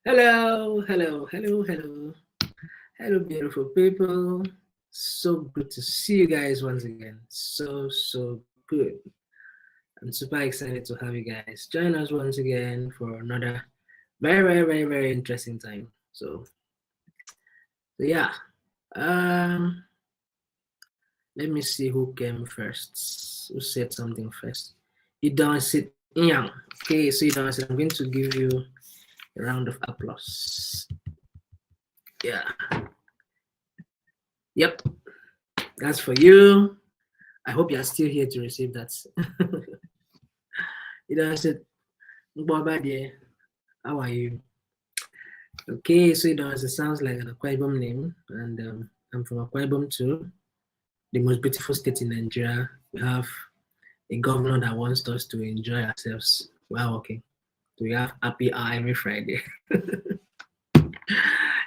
Hello, hello, hello, hello. Hello, beautiful people. So good to see you guys once again. So good. I'm super excited to have you guys join us once again for another very interesting time. So yeah. Um, Let me see who came first. Who said something first? You don't sit young. Okay, so you don't sit. I'm going to give you a round of applause. Yeah. Yep. That's for you. I hope you are still here to receive that. You know, I said, how are you? Okay, so it sounds like an Akwa Ibom name, and I'm from Akwa Ibom too, the most beautiful state in Nigeria. We have a governor that wants us to enjoy ourselves while working. So we have happy hour every Friday.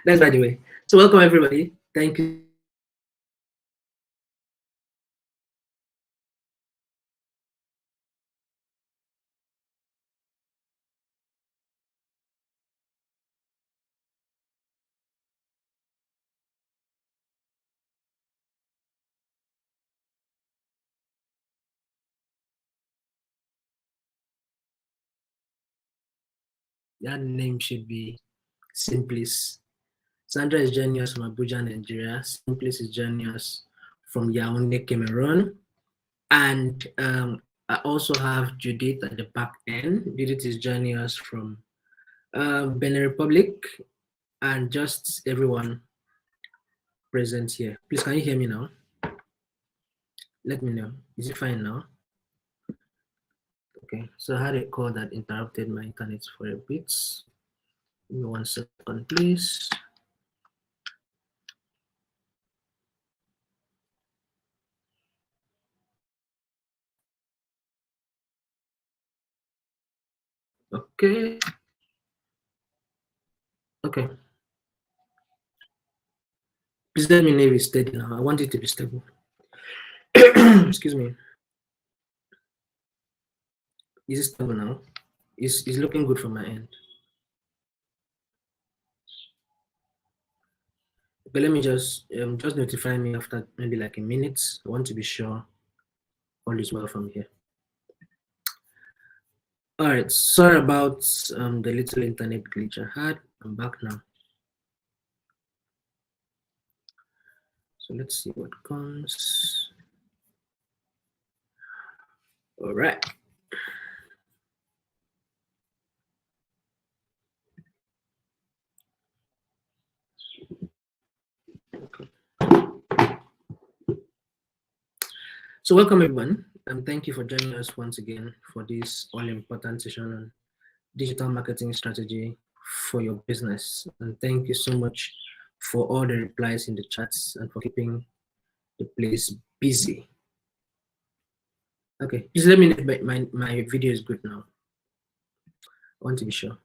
That's by the way. So welcome everybody. Thank you so much for joining us once again for this all-important strategy for your business. That name should be Simplis. Sandra is joining us from Abuja, Nigeria. Simplis is joining us from Yaoundé, Cameroon. And I also have Judith at the back end. Judith is joining us from Benin Republic, and just everyone present here. Please, can you hear me now? Let me know. Is it fine now? Okay, so I had a call that interrupted my internet for a bit. Give me 1 second, please. Okay. Okay. Please let me know if it's steady now. I want it to be stable. Excuse me. Is it stable now? It's looking good from my end. But let me just notify me after maybe like a minute. I want to be sure all is well from here. All right, sorry about the little internet glitch I had. I'm back now. So let's see what comes. All right. So welcome everyone, and thank you for joining us once again for this all-important session on digital marketing strategy for your business. And thank you so much for all the replies in the chats and for keeping the place busy. Okay, please let me know if my video is good now. I want to be sure.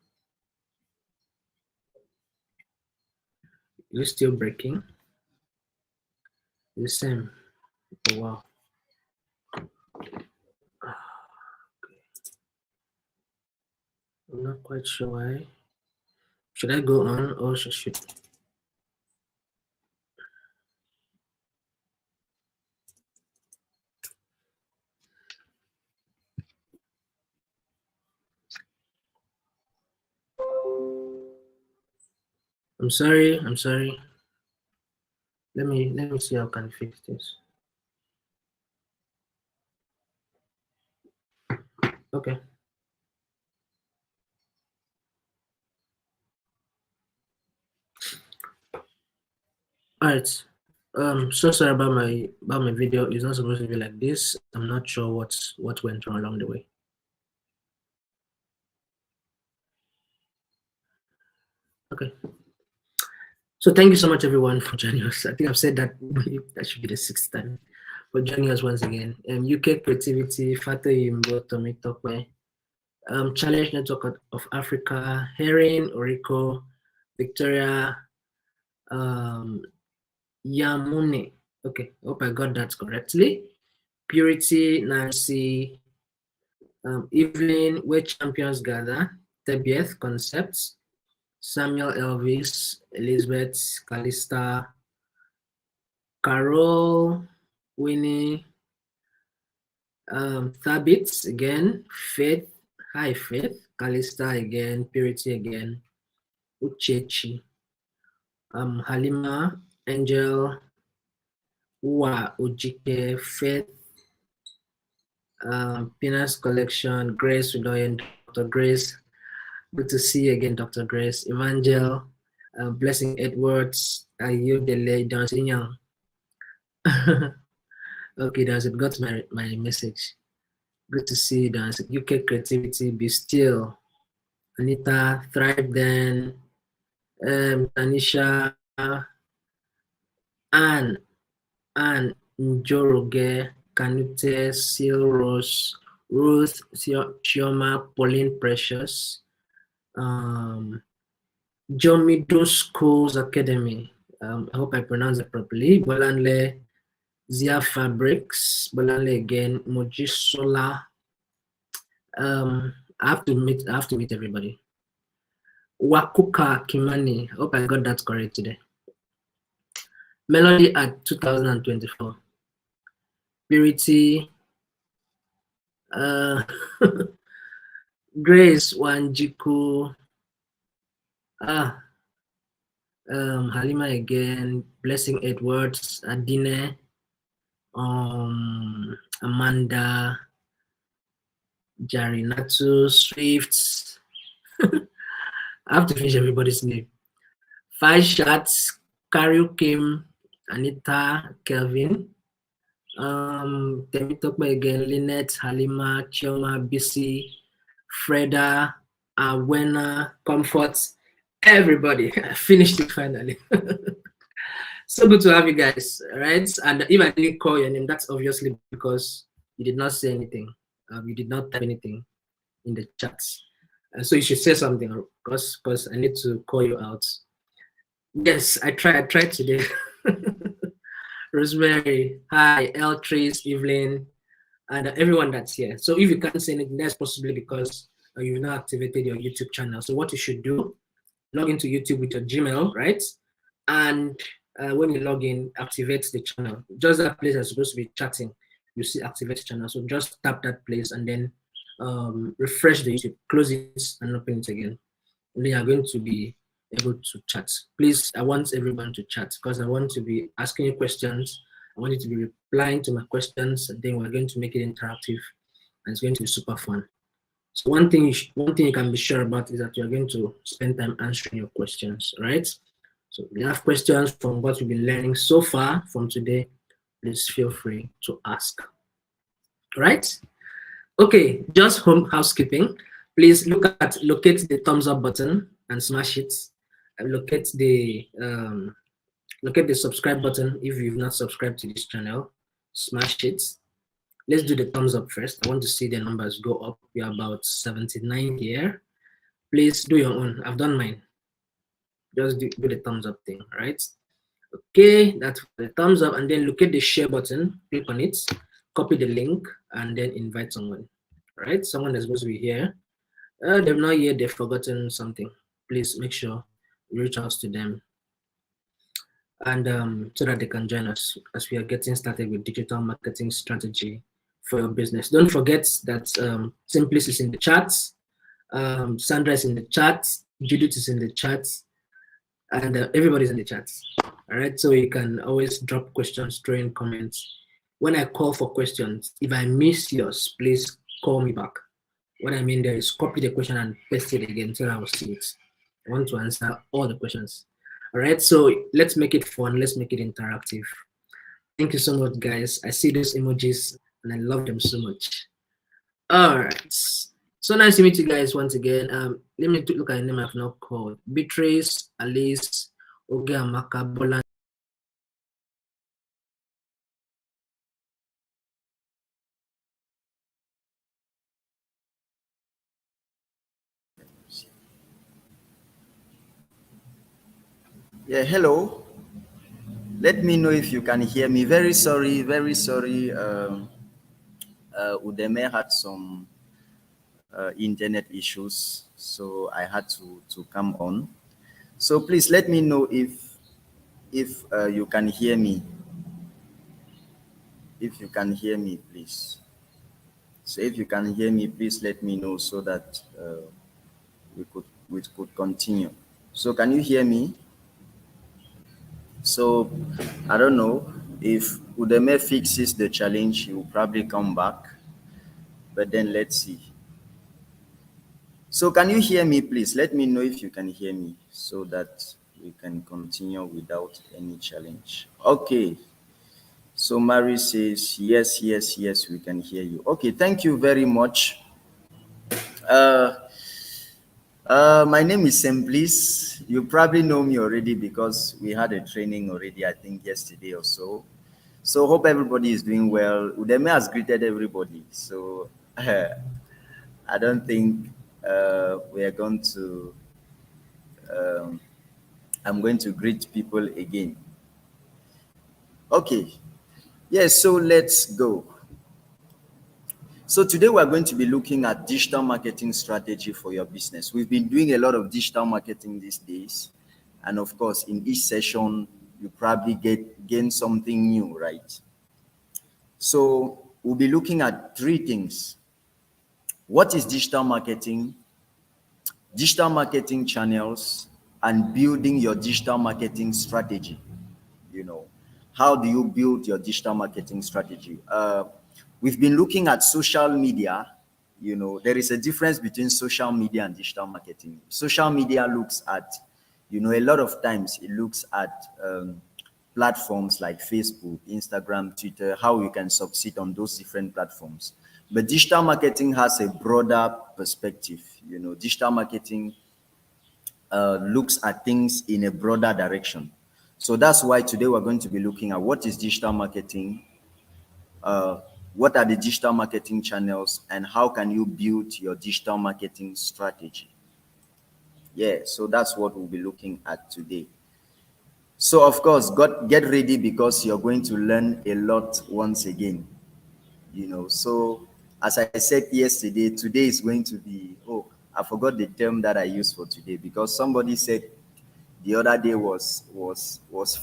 Is it still breaking? The same. Oh wow. I'm not quite sure why. Should I go on or should I'm sorry. Let me see how I can fix this. Okay. All right. So sorry about my video. It's not supposed to be like this. I'm not sure what went wrong along the way. Okay. So thank you so much everyone for joining us. I think I've said that that should be the 6th time for joining us once again. UK Creativity, Fato Yimbo, Tommy Tokwe, Challenge Network of Africa, Herin, Oriko, Victoria, Yamune. Okay, hope I got that correctly. Purity, Nancy, Evelyn, Where Champions Gather, 30th Concepts, Samuel Elvis, Elizabeth, Calista, Carol, Winnie, Thabit again, Faith, hi Faith, Calista again, Purity again, Uchechi, Halima, Angel, Uwa, Ujike, Faith, Pinas Collection, Grace Udoyen, Dr. Grace, good to see you again, Dr. Grace, Evangel, Blessing Edwards, Ayodele, Dancing Young. Okay, Dance, got my message. Good to see you, Dance. UK Creativity, Be Still, Anita, Thrive Then, Tanisha, Anne, Njoroge, Kanute, Seal Rose, Ruth, Chioma, Pauline Precious, Jomido Schools Academy. I hope I pronounced it properly. Bolanle, Zia Fabrics, Bolanle again, Moji Sola. I have to meet everybody. Wakuka Kimani. Hope I got that correct today. Melody at 2024. Purity. Grace Wanjiku. Halima again. Blessing Edwards. Adine. Amanda. Jarinatu. Swift. I have to finish everybody's name. Five Shots. Karyu Kim. Anita. Kelvin. Temitope again, Lynette, Halima, Chioma, Bisi, Freda, Awena, Comfort, everybody. I finished it finally. So good to have you guys, right? And if I didn't call your name, that's obviously because you did not say anything. You did not type anything in the chats. So you should say something because I need to call you out. Yes, I tried today. Rosemary, hi, Eltris, Evelyn, and everyone that's here. So if you can't say anything, that's possibly because you've not activated your YouTube channel. So what you should do, log into YouTube with your Gmail, right? And when you log in, activate the channel. Just that place that's supposed to be chatting, you see activate channel. So just tap that place and then refresh the YouTube, close it and open it again. And then you're going to be able to chat. Please, I want everyone to chat because I want to be asking you questions. I want you to be replying to my questions, and then we're going to make it interactive, and it's going to be super fun. So one thing you can be sure about is that you're going to spend time answering your questions, right? So if you have questions from what we've been learning so far from today, please feel free to ask. Right? Okay, just home housekeeping. Please locate the thumbs up button and smash it. And locate the subscribe button if you've not subscribed to this channel. Smash it. Let's do the thumbs up first. I want to see the numbers go up. We are about 79 here. Please do your own. I've done mine. Just do the thumbs up thing, right? Okay, that's the thumbs up, and then look at the share button, click on it, copy the link, and then invite someone, right? Someone that's supposed to be here. They've not yet, they've forgotten something. Please make sure you reach out to them, and so that they can join us as we are getting started with digital marketing strategy for your business. Don't forget that Simplis is in the chat, Sandra is in the chat, Judith is in the chat, and everybody's in the chat. All right, so you can always drop questions, throw in comments. When I call for questions, if I miss yours, please call me back. What I mean there is copy the question and paste it again until I will see it. I want to answer all the questions. All right, so let's make it fun. Let's make it interactive. Thank you so much, guys. I see those emojis and I love them so much. All right. So nice to meet you guys once again. Let me look at the name I've not called. Beatrice, Alice, Oge Amaka, Bola. Yeah, hello. Let me know if you can hear me. Very sorry, very sorry. Udeme had some internet issues, so I had to come on. So please let me know if you can hear me. If you can hear me, please. So if you can hear me, please let me know so that we could continue. So can you hear me? So I don't know if Udeme fixes the challenge, he will probably come back. But then let's see. So can you hear me, please? Let me know if you can hear me so that we can continue without any challenge. Okay. So Mary says, yes, yes, yes, we can hear you. Okay, thank you very much. Uh, my name is Simplice. You probably know me already because we had a training already, I think, yesterday or so. So hope everybody is doing well. Udeme has greeted everybody. So I don't think we are going to, um, I'm going to greet people again. Okay, yes, so let's go. So today we're going to be looking at digital marketing strategy for your business. We've been doing a lot of digital marketing these days. And of course, in each session, you probably gain something new, right? So we'll be looking at three things. What is digital marketing channels, and building your digital marketing strategy? You know, how do you build your digital marketing strategy? We've been looking at social media. You know, there is a difference between social media and digital marketing. Social media looks at, a lot of times it looks at platforms like Facebook, Instagram, Twitter, how you can succeed on those different platforms. But digital marketing has a broader perspective. Digital marketing looks at things in a broader direction. So that's why today we're going to be looking at what is digital marketing, uh, what are the digital marketing channels, and how can you build your digital marketing strategy. Yeah, so that's what we'll be looking at today. So of course, get ready because you're going to learn a lot once again. So as I said yesterday, today is going to be, I forgot the term that I used for today because somebody said the other day was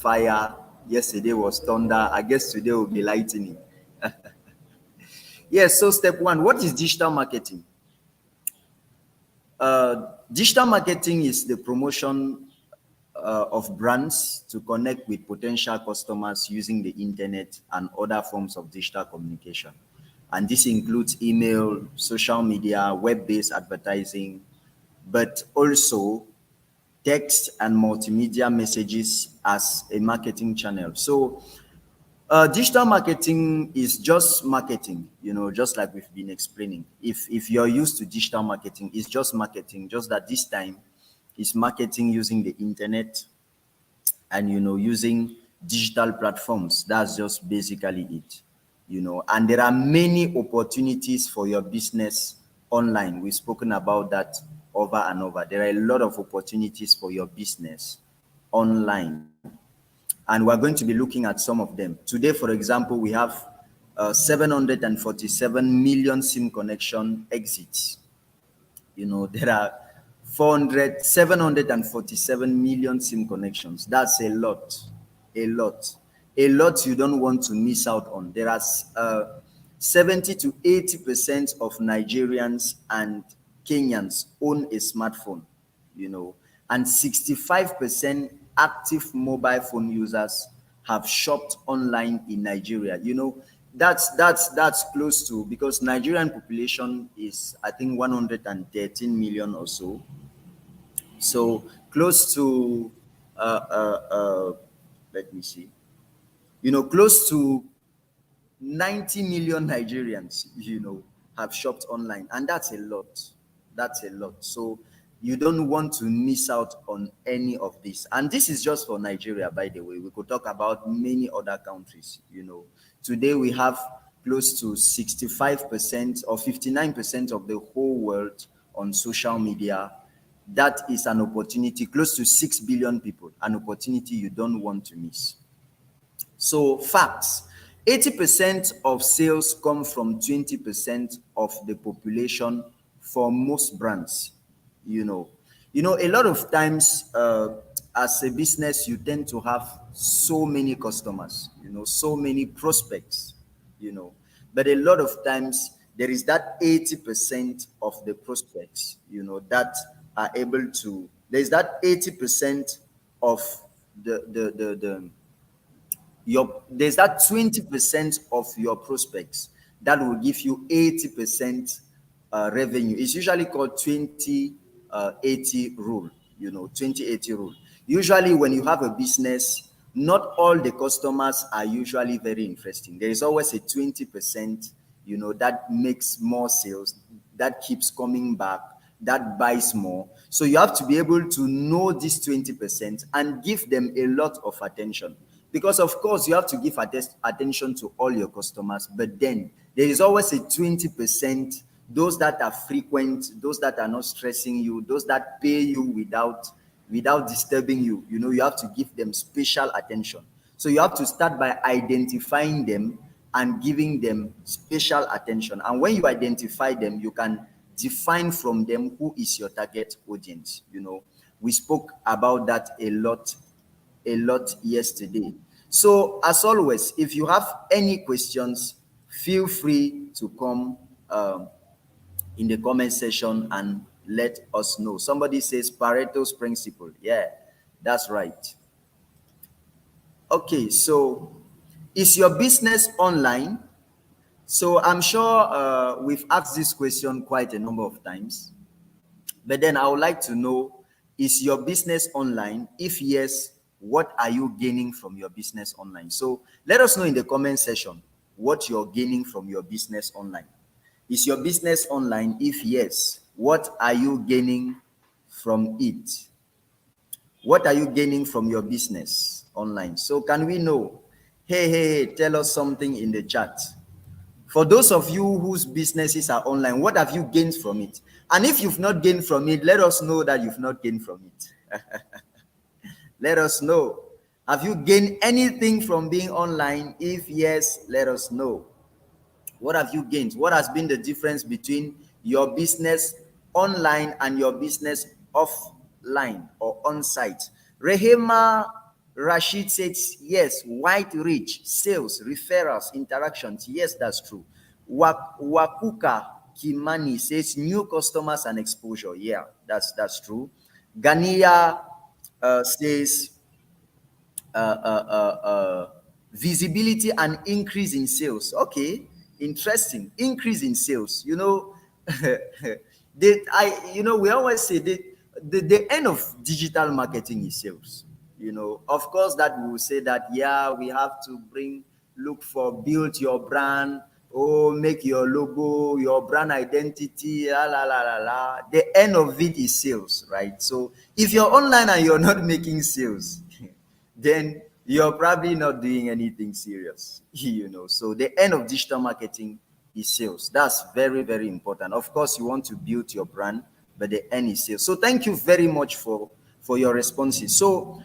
fire. Yesterday was thunder. I guess today will be lightning. Yes. So step one, what is digital marketing? Digital marketing is the promotion of brands to connect with potential customers using the internet and other forms of digital communication. And this includes email, social media, web-based advertising, but also text and multimedia messages as a marketing channel. So digital marketing is just marketing, just like we've been explaining. If you're used to digital marketing, it's just marketing, just that this time it's marketing using the internet and using digital platforms. That's just basically it. And there are many opportunities for your business online. We've spoken about that over and over. There are a lot of opportunities for your business online, and we're going to be looking at some of them today. For example, we have 747 million SIM connection exits. There are 747 million SIM connections. That's a lot, a lot, a lot you don't want to miss out on. There are 70 to 80% of Nigerians and Kenyans own a smartphone, and 65% active mobile phone users have shopped online in Nigeria. That's close to, because Nigerian population is, I think, 113 million or so. So close to let me see, close to 90 million Nigerians, have shopped online, and that's a lot. That's a lot. So you don't want to miss out on any of this. And this is just for Nigeria, by the way. We could talk about many other countries. Today we have close to 65% or 59% of the whole world on social media. That is an opportunity, close to 6 billion people, an opportunity you don't want to miss. So facts, 80% of sales come from 20% of the population for most brands. You know, a lot of times, as a business, you tend to have so many customers, you know, so many prospects, you know. But a lot of times, there is that 80% of the prospects, you know, that are able to, there's that 80% of the your there's that 20% of your prospects that will give you 80% revenue. It's usually called 20-80 rule, you know, 20-80 rule. Usually when you have a business, not all the customers are usually very interesting. There is always a 20%, you know, that makes more sales, that keeps coming back, that buys more. So you have to be able to know this 20% and give them a lot of attention. Because of course you have to give attention to all your customers, but then there is always a 20%, those that are frequent, those that are not stressing you, those that pay you without disturbing you. You know, you have to give them special attention. So you have to start by identifying them and giving them special attention. And when you identify them, you can define from them who is your target audience. You know, we spoke about that a lot yesterday. So as always, if you have any questions, feel free to come in the comment section and let us know. Somebody says Pareto's principle. Yeah, that's right. Okay, so is your business online? So I'm sure we've asked this question quite a number of times. But then I would like to know, is your business online? If yes, what are you gaining from your business online? So let us know in the comment section what you're gaining from your business online. Is your business online? If yes, what are you gaining from it? What are you gaining from your business online? So can we know? Hey, tell us something in the chat. For those of you whose businesses are online, what have you gained from it? And if you've not gained from it, let us know that you've not gained from it. Let us know. Have you gained anything from being online? If yes, let us know. What have you gained? What has been the difference between your business online and your business offline or on site? Rehema Rashid says, yes, white reach, sales, referrals, interactions. Yes, that's true. Wakuka Kimani says, new customers and exposure. Yeah, that's true. Gania says, visibility and increase in sales. Okay, interesting. Increase in sales. You know, we always say that the end of digital marketing is sales. You know, of course, that we will say that, yeah, we have to look for, build your brand, make your logo, your brand identity, la la la la la. The end of it is sales, right? So if you're online and you're not making sales, then you're probably not doing anything serious, you know. So the end of digital marketing is sales. That's very, very important. Of course, you want to build your brand, but the end is sales. So thank you very much for your responses. So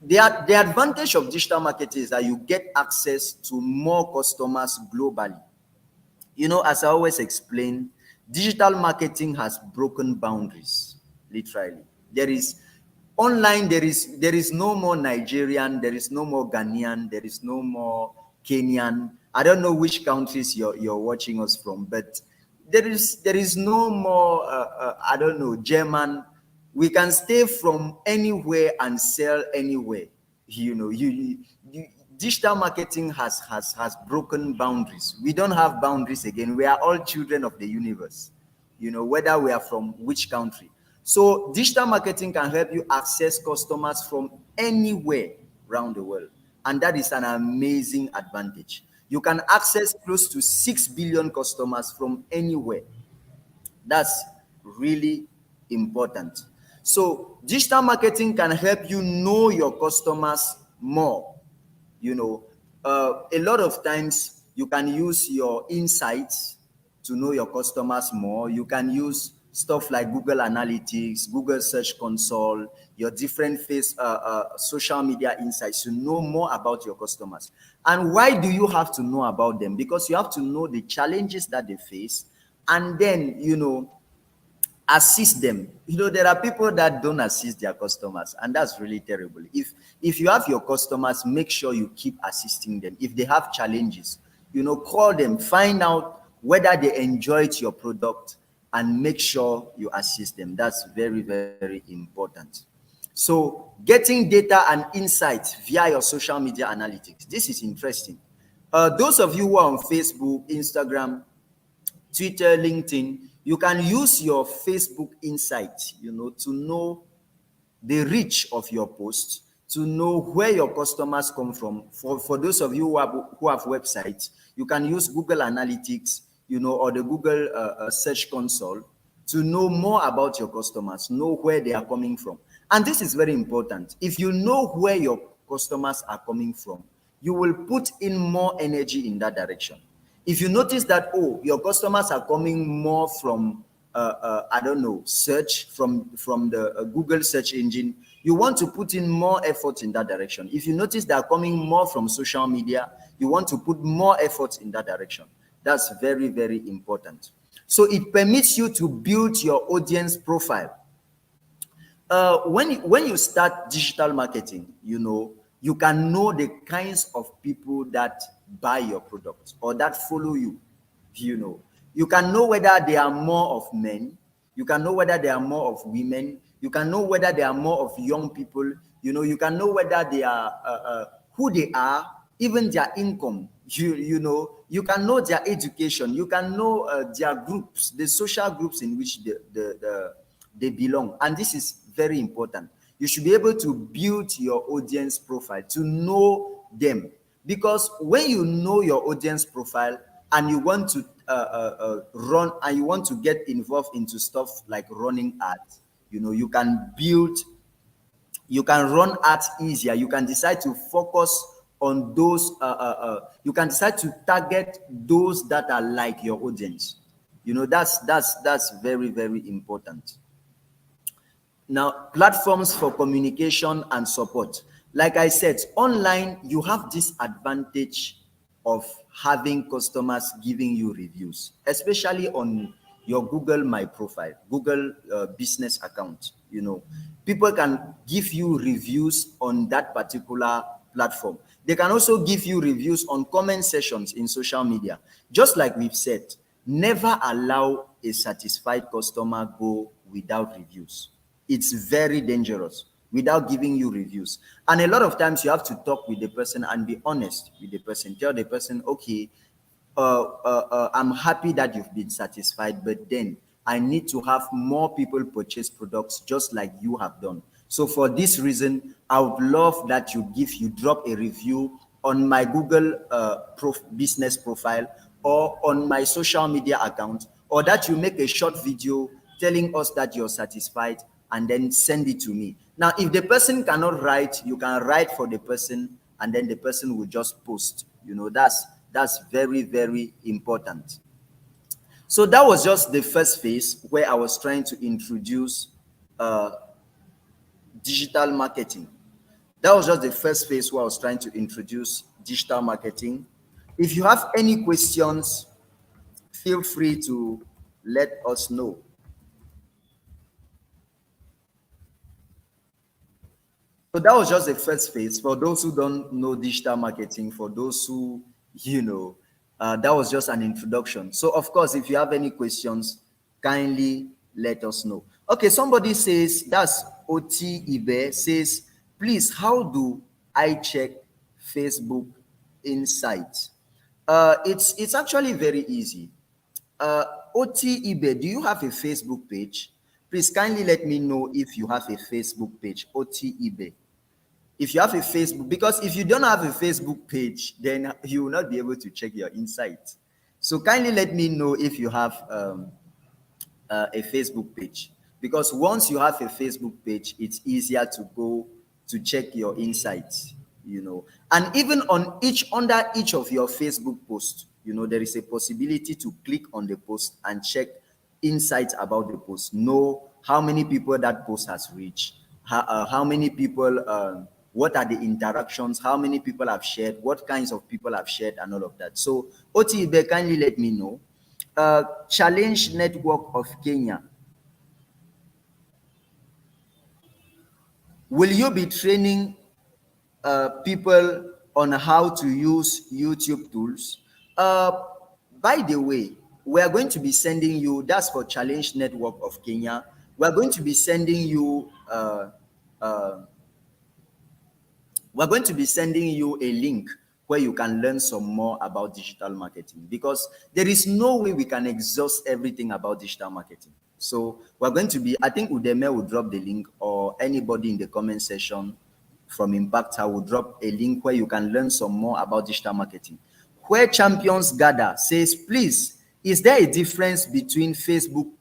the advantage of digital marketing is that you get access to more customers globally. You know, as I always explain, digital marketing has broken boundaries, literally. There is online, there is no more Nigerian, there is no more Ghanaian, there is no more Kenyan. I don't know which countries you're watching us from, but there is no more I don't know, German. We can stay from anywhere and sell anywhere. You know, digital marketing has broken boundaries. We don't have boundaries again. We are all children of the universe, you know, whether we are from which country. So digital marketing can help you access customers from anywhere around the world. And that is an amazing advantage. You can access close to 6 billion customers from anywhere. That's really important. So digital marketing can help you know your customers more. You know, a lot of times you can use your insights to know your customers more. You can use stuff like Google Analytics, Google Search Console, your different social media insights to know more about your customers. And why do you have to know about them? Because you have to know the challenges that they face, and then, you know, assist them. You know, there are people that don't assist their customers, and that's really terrible. If you have your customers, make sure you keep assisting them. If they have challenges, you know, call them, find out whether they enjoyed your product, and make sure you assist them. That's very, very important. So getting data and insights via your social media analytics. This is interesting. Those of you who are on Facebook, Instagram, Twitter, LinkedIn, you can use your Facebook insights, you know, to know the reach of your posts, to know where your customers come from. For those of you who have websites, you can use Google Analytics, you know, or the Google Search Console to know more about your customers, know where they are coming from. And this is very important. If you know where your customers are coming from, you will put in more energy in that direction. If you notice that, oh, your customers are coming more from I don't know, search from the Google search engine, you want to put in more effort in that direction. If you notice they are coming more from social media, you want to put more effort in that direction. That's very, very important. So it permits you to build your audience profile. When you start digital marketing, you know, you can know the kinds of people that buy your product or that follow you. You know, you can know whether they are more of men, you can know whether they are more of women, you can know whether they are more of young people, you know, you can know whether they are who they are, even their income. You know, you can know their education, you can know their groups, the social groups in which they belong. And this is very important. You should be able to build your audience profile, to know them. Because when you know your audience profile and you want to run, and you want to get involved into stuff like running ads, you know, you can run ads easier. You can decide to focus on those, you can decide to target those that are like your audience. You know, that's very, very important. Now, platforms for communication and support. Like I said, online, you have this advantage of having customers giving you reviews, especially on your Google My Profile, Google business account. You know, people can give you reviews on that particular platform. They can also give you reviews on comment sessions in social media. Just like we've said, never allow a satisfied customer go without reviews. It's very dangerous without giving you reviews. And a lot of times you have to talk with the person and be honest with the person. Tell the person, okay, I'm happy that you've been satisfied, but then I need to have more people purchase products just like you have done. So for this reason, I would love that you drop a review on my Google business profile or on my social media account, or that you make a short video telling us that you're satisfied and then send it to me. Now, if the person cannot write, you can write for the person and then the person will just post. You know, that's very, very important. So that was just the first phase where I was trying to introduce digital marketing. That was just the first phase where I was trying to introduce digital marketing. If you have any questions, feel free to let us know. So that was just the first phase. For those who don't know digital marketing, for those who, you know, that was just an introduction. So of course, if you have any questions, kindly let us know. Okay, somebody says, that's OT Ibe, says, please, how do I check Facebook Insights? It's actually very easy. OT Ibe, do you have a Facebook page? Please kindly let me know if you have a Facebook page, OT Ibe. If you have a Facebook, because if you don't have a Facebook page, then you will not be able to check your insights. So kindly let me know if you have a Facebook page, because once you have a Facebook page, it's easier to go to check your insights, you know. And even on under each of your Facebook posts, you know, there is a possibility to click on the post and check insights about the post. Know how many people that post has reached, how many people, what are the interactions, how many people have shared, what kinds of people have shared, and all of that. So OTB, kindly let me know. Challenge Network of Kenya. Will you be training people on how to use YouTube tools? By the way, we are going to be sending you, that's for Challenge Network of Kenya. We are going to be sending you uh, we're going to be sending you a link where you can learn some more about digital marketing, because there is no way we can exhaust everything about digital marketing. So we're going to be, I think Udeme will drop the link, or anybody in the comment section from Impact will drop a link where you can learn some more about digital marketing. Where Champions Gather says, please, is there a difference between Facebook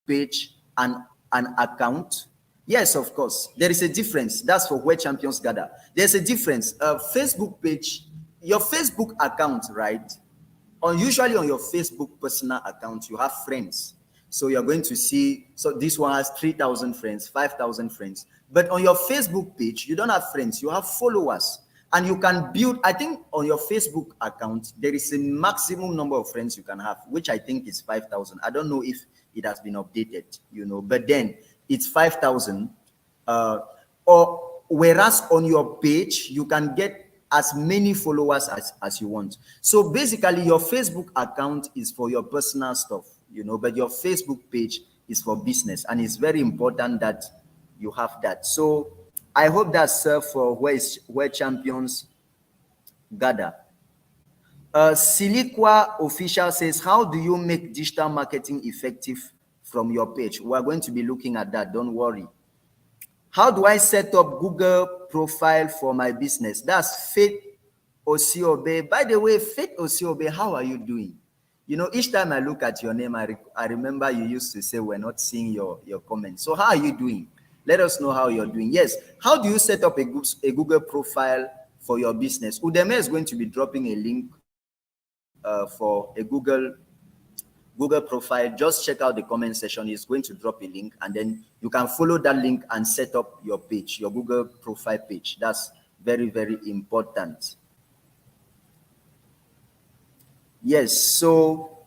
page and an account? Yes, of course. There is a difference. That's for Where Champions Gather. There's a difference. Facebook page, your Facebook account, right? Usually on your Facebook personal account, you have friends. So you're going to see, so this one has 3,000 friends, 5,000 friends. But on your Facebook page, you don't have friends, you have followers. And you can build, I think on your Facebook account, there is a maximum number of friends you can have, which I think is 5,000. I don't know if it has been updated, but then it's 5,000. Or whereas on your page, you can get as many followers as you want. So basically, your Facebook account is for your personal stuff, but your Facebook page is for business. And it's very important that you have that. So I hope that's for where Champions Gather. Siliqua Official says, how do you make digital marketing effective from your page? We're going to be looking at that, don't worry. How do I set up Google profile for my business? That's Faith Osiobe. By the way, Faith Osiobe, how are you doing? Each time I look at your name, I remember you used to say we're not seeing your comments. So how are you doing? Let us know how you're doing. Yes, how do you set up a Google profile for your business? Udeme is going to be dropping a link for a Google profile. Just check out the comment section. He's going to drop a link, and then you can follow that link and set up your page, your Google profile page. That's very, very important. Yes, so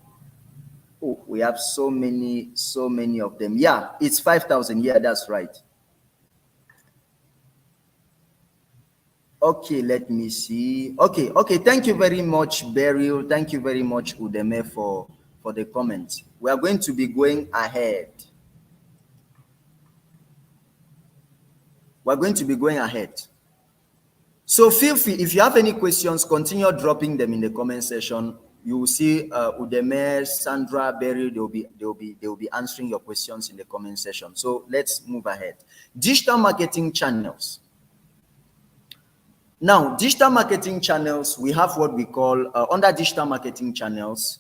we have so many of them. Yeah, it's 5,000. Yeah, that's right. Okay, let me see. Okay. Thank you very much, Beryl. Thank you very much, Udeme, for the comments. We are going to be going ahead. We're going to be going ahead. So feel free, if you have any questions, continue dropping them in the comment section. You will see Udeme, Sandra, Beryl, they will be answering your questions in the comment section. So let's move ahead. Digital marketing channels. Now, digital marketing channels, we have what we call, under digital marketing channels,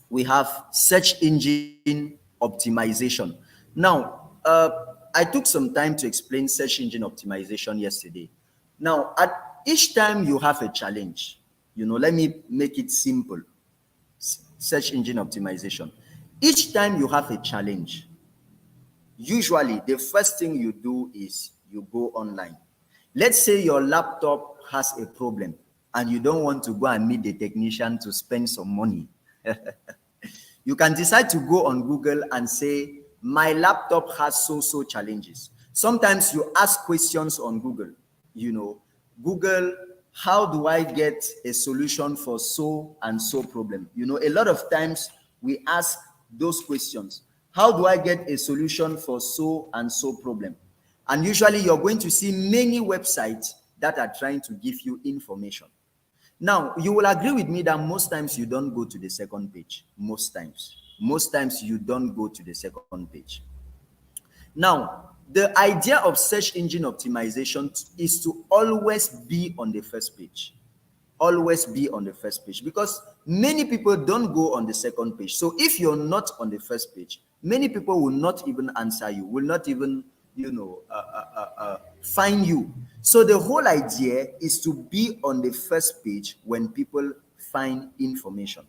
we have search engine optimization. Now, I took some time to explain search engine optimization yesterday. Now, at each time you have a challenge, let me make it simple. Search engine optimization. Each time you have a challenge, usually the first thing you do is you go online. Let's say your laptop has a problem and you don't want to go and meet the technician to spend some money. You can decide to go on Google and say, my laptop has so challenges. Sometimes you ask questions on Google, Google, how do I get a solution for so and so problem? A lot of times we ask those questions. How do I get a solution for so and so problem? And usually you're going to see many websites that are trying to give you information. Now, you will agree with me that most times you don't go to the second page. Most times you don't go to the second page. Now, the idea of search engine optimization is to always be on the first page. Always be on the first page, because many people don't go on the second page. So if you're not on the first page, many people will not even answer you, will not even find you. So the whole idea is to be on the first page when people find information.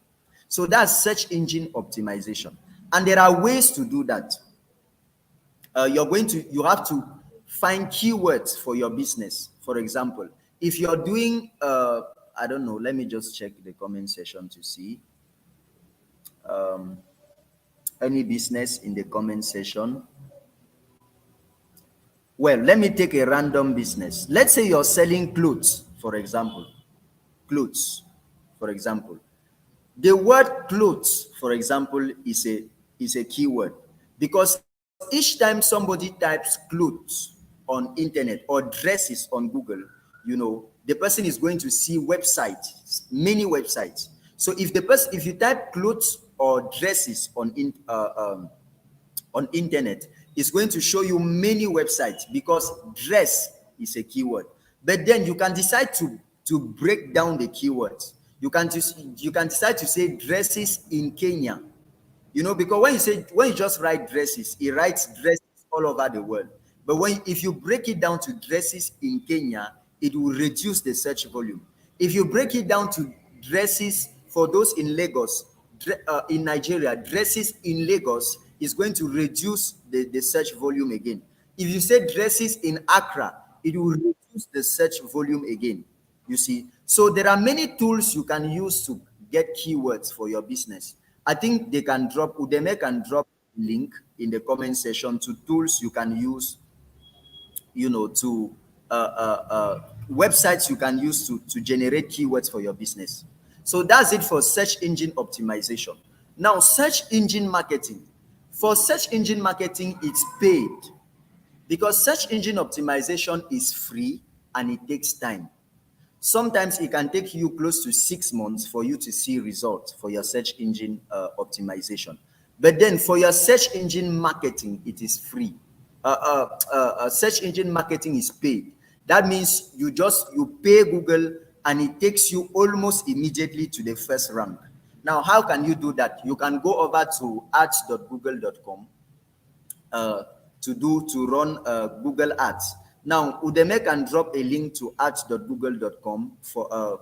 So that's search engine optimization, and there are ways to do that. You have to find keywords for your business. For example, if you're doing I don't know, let me just check the comment section to see any business in the comment section. Well, let me take a random business. Let's say you're selling clothes, for example. Clothes, for example. The word clothes, for example, is a keyword, because each time somebody types clothes on internet or dresses on Google, the person is going to see websites, many websites. So if you type clothes or dresses on internet, it's going to show you many websites, because dress is a keyword. But then you can decide to break down the keywords. You can decide to say dresses in Kenya. Because when you just write dresses, it writes dresses all over the world. But if you break it down to dresses in Kenya, it will reduce the search volume. If you break it down to dresses for those in Lagos, in Nigeria, dresses in Lagos is going to reduce the search volume again. If you say dresses in Accra, it will reduce the search volume again. You see, so there are many tools you can use to get keywords for your business. I think Udemy can drop link in the comment section to tools you can use, to websites you can use to generate keywords for your business. So that's it for search engine optimization. Now, search engine marketing. For search engine marketing, it's paid, because search engine optimization is free and it takes time. Sometimes it can take you close to 6 months for you to see results for your search engine optimization. But then for your search engine marketing, it is free. Search engine marketing is paid. That means you pay Google and it takes you almost immediately to the first rank. Now, how can you do that? You can go over to ads.google.com to run Google Ads. Now, Udemy can drop a link to ads.google.com for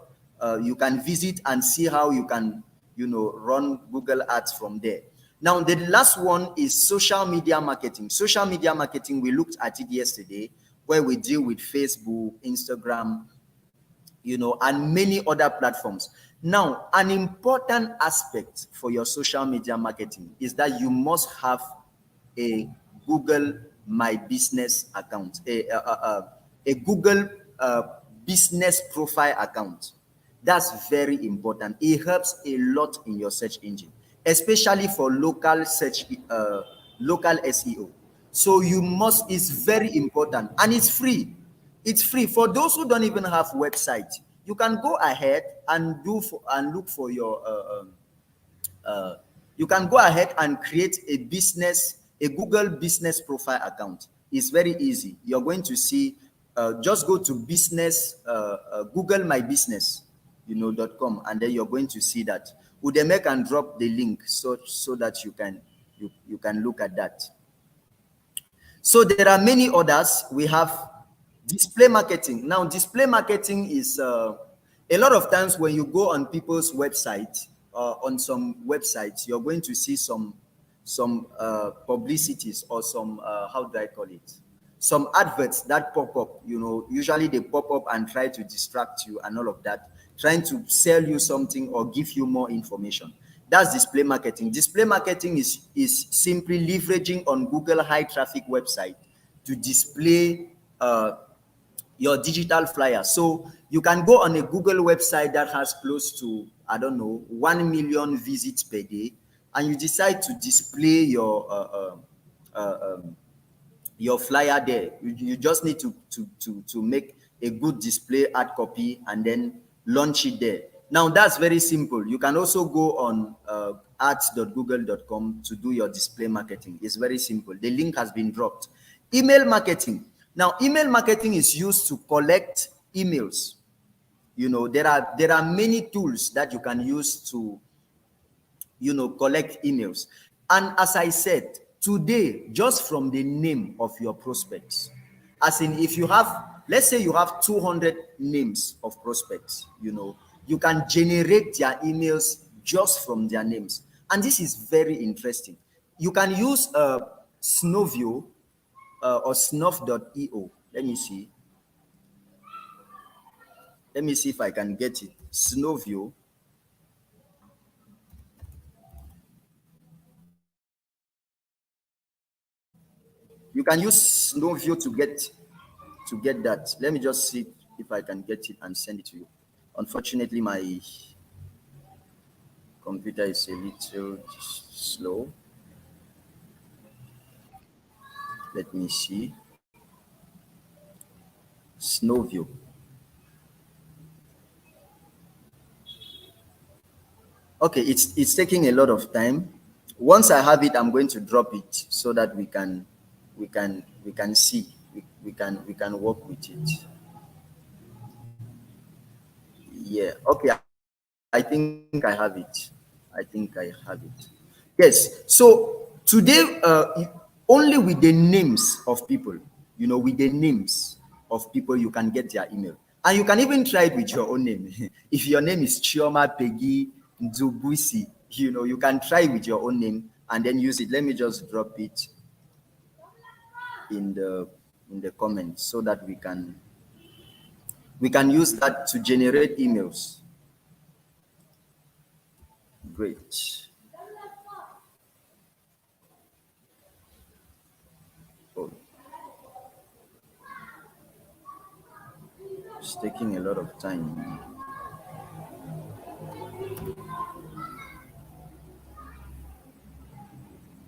you can visit and see how you can run Google Ads from there. Now, the last one is social media marketing. Social media marketing, we looked at it yesterday, where we deal with Facebook, Instagram, and many other platforms. Now, an important aspect for your social media marketing is that you must have a Google My Business account, a Google business profile account. That's very important. It helps a lot in your search engine, especially for local SEO. So it's very important, and it's free. It's free for those who don't even have website. You can go ahead and look for your you can go ahead and create a Google business profile account. It's very easy. You're going to see, just go to Google My Business, .com, and then you're going to see that. Udemy can drop the link so that you can look at that. So there are many others. We have display marketing. Now, display marketing is a lot of times when you go on people's website, on some websites, you're going to see some publicities or some how do I call it? Some adverts that pop up. Usually they pop up and try to distract you and all of that, trying to sell you something or give you more information. That's display marketing. Display marketing is simply leveraging on Google high traffic website to display your digital flyer. So you can go on a Google website that has close to, 1 million visits per day, and you decide to display your flyer there. You just need to make a good display ad copy and then launch it there. Now, that's very simple. You can also go on ads.google.com to do your display marketing. It's very simple. The link has been dropped. Email marketing. Now, email marketing is used to collect emails. There are many tools that you can use to collect emails. And as I said, today, just from the name of your prospects, as in if you have, let's say you have 200 names of prospects, you can generate their emails just from their names. And this is very interesting. You can use Snovio or snuff.io. Let me see. Let me see if I can get it. Snovio. You can use Snowview to get that. Let me just see if I can get it and send it to you. Unfortunately, my computer is a little slow. Let me see. Snowview. Okay, it's taking a lot of time. Once I have it, I'm going to drop it so that we can see, we can work with it. Yeah. Okay. I think I have it. I think I have it. Yes. So today, only with the names of people, with the names of people, you can get their email, and you can even try it with your own name. If your name is Chioma Peggy Nzubuisi, you can try with your own name and then use it. Let me just drop it in the comments so that we can use that to generate emails. Great. Oh, it's taking a lot of time.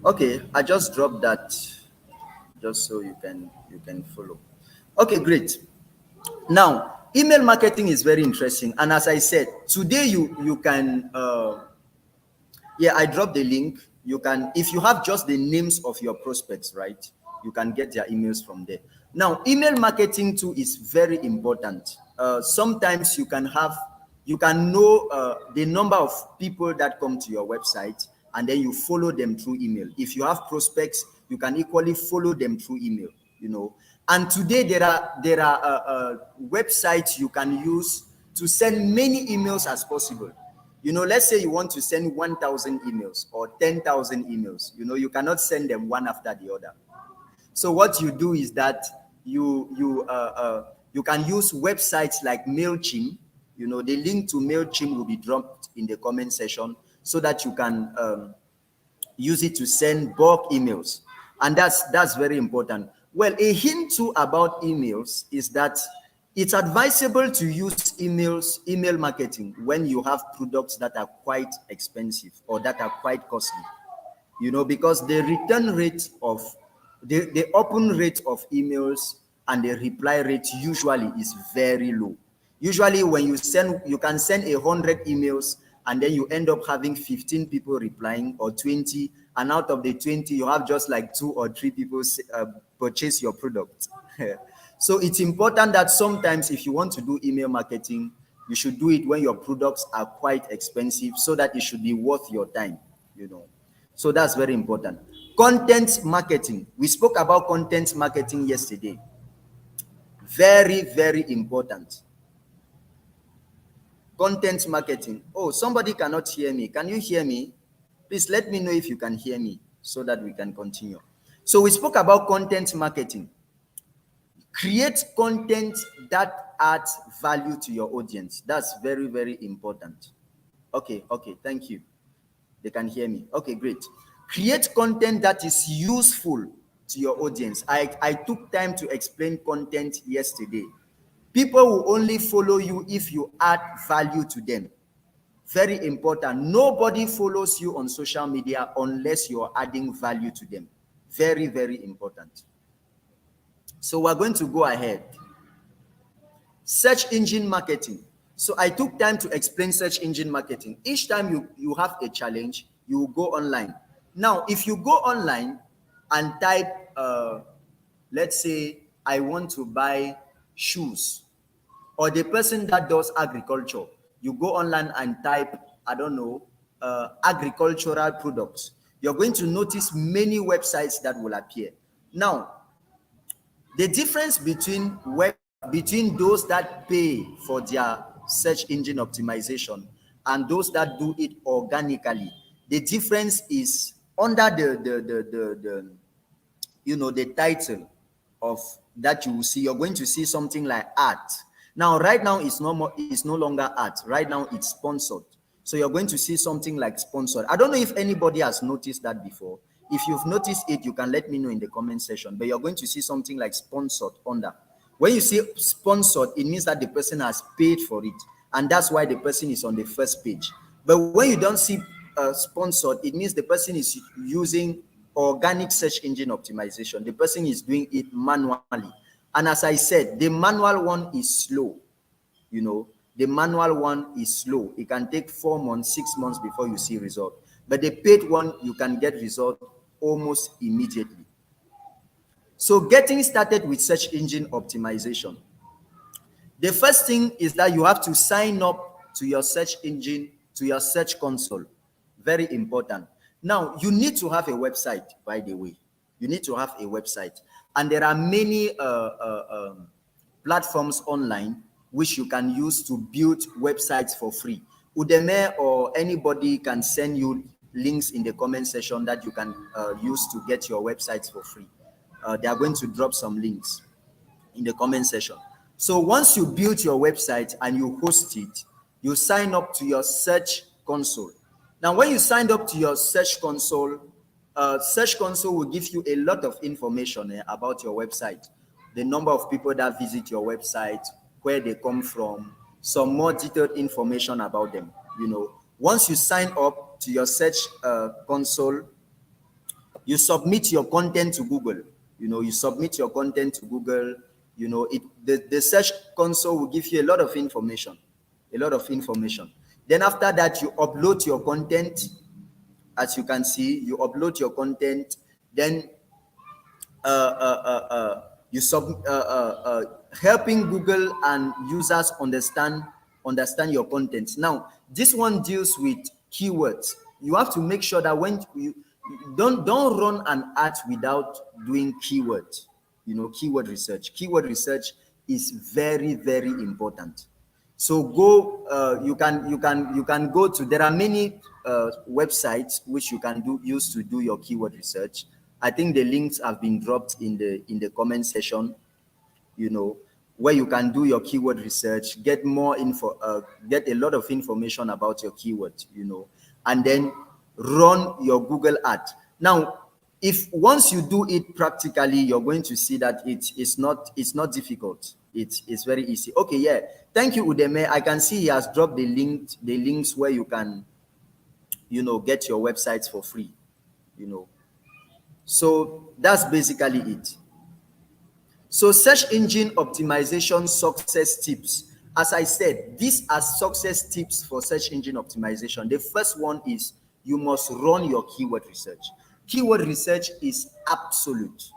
Okay, I just dropped that just so you can follow. Okay, great. Now, email marketing is very interesting, and as I said, today you can yeah, I dropped the link. You can, if you have just the names of your prospects, right, you can get their emails from there. Now, email marketing too is very important. Sometimes you can know the number of people that come to your website, and then you follow them through email. If you have prospects, you can equally follow them through email. And today there are websites you can use to send many emails as possible. Let's say you want to send 1,000 emails or 10,000 emails. You cannot send them one after the other. So what you do is that you can use websites like Mailchimp. The link to Mailchimp will be dropped in the comment section so that you can use it to send bulk emails, and that's very important. Well, a hint too about emails is that it's advisable to use email marketing when you have products that are quite expensive or that are quite costly, because the return rate of the open rate of emails and the reply rate usually is very low. Usually when you can send 100 emails and then you end up having 15 people replying or 20, and out of the 20 you have just like 2 or 3 people purchase your product. So it's important that sometimes if you want to do email marketing, you should do it when your products are quite expensive so that it should be worth your time. So that's very important. Content marketing. We spoke about content marketing yesterday. Very, very important. Content marketing. Oh, somebody cannot hear me. Can you hear me? Please let me know if you can hear me so that we can continue. So we spoke about content marketing. Create content that adds value to your audience. That's very, very important. Okay, thank you. They can hear me. Okay, great. Create content that is useful to your audience. I took time to explain content yesterday. People will only follow you if you add value to them. Very important. Nobody follows you on social media unless you're adding value to them. Very, very important. So we're going to go ahead. Search engine marketing. So I took time to explain search engine marketing. Each time you have a challenge, you go online. Now, if you go online and type, let's say, I want to buy shoes, or the person that does agriculture, you go online and type, I don't know, agricultural products. You're going to notice many websites that will appear. Now, the difference between those that pay for their search engine optimization and those that do it organically, the difference is under the title of that you will see. You're going to see something like art. Now, right now it's no longer art. Right now it's sponsored. So you're going to see something like sponsored. I don't know if anybody has noticed that before. If you've noticed it, you can let me know in the comment section. But you're going to see something like sponsored under. When you see sponsored, it means that the person has paid for it, and that's why the person is on the first page. But when you don't see sponsored, it means the person is using organic search engine optimization. The person is doing it manually. And as I said, the manual one is slow. You know, the manual one is slow. It can take 4 months, 6 months before you see result. But the paid one, you can get result almost immediately. So getting started with search engine optimization. The first thing is that you have to sign up to your search engine, to your search console. Very important. Now, you need to have a website, by the way. You need to have a website. And there are many platforms online which you can use to build websites for free. Udemy or anybody can send you links in the comment section that you can use to get your websites for free. They are going to drop some links in the comment section. So once you build your website and you host it, you sign up to your search console. Now, when you signed up to your search console will give you a lot of information about your website, the number of people that visit your website, where they come from, some more detailed information about them. You know, once you sign up to your search console, you submit your content to Google. You know, you submit your content to Google. You know, the search console will give you a lot of information, Then after that, you upload your content. As you can see, you upload your content. Then you helping Google and users understand your content. Now, this one deals with keywords. You have to make sure that when you don't run an ad without doing keywords. You know, keyword research. Keyword research is very, very important. So go. You can go to. There are many websites which you can use to do your keyword research. I think the links have been dropped in the comment section. You know, where you can do your keyword research, get more info, get a lot of information about your keyword. You know, and then run your Google ad. Now, if once you do it practically, you're going to see that it's not difficult. It's very easy. Okay, yeah. Thank you, Udemy. I can see he has dropped the links where you can, you know, get your websites for free. You know, so that's basically it. So search engine optimization success tips. As I said, these are success tips for search engine optimization. The first one is you must run your keyword research. Keyword research is absolute.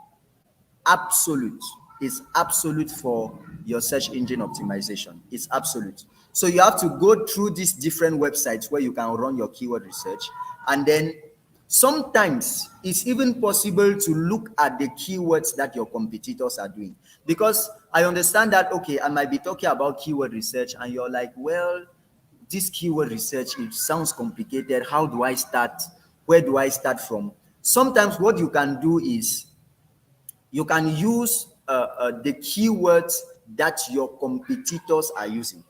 It's absolute for your search engine optimization. It's absolute. So you have to go through these different websites where you can run your keyword research. And then sometimes it's even possible to look at the keywords that your competitors are doing. Because I understand that, okay, I might be talking about keyword research and you're like, well, this keyword research, it sounds complicated. How do I start? Where do I start from? Sometimes what you can do is you can use the keywords that your competitors are using,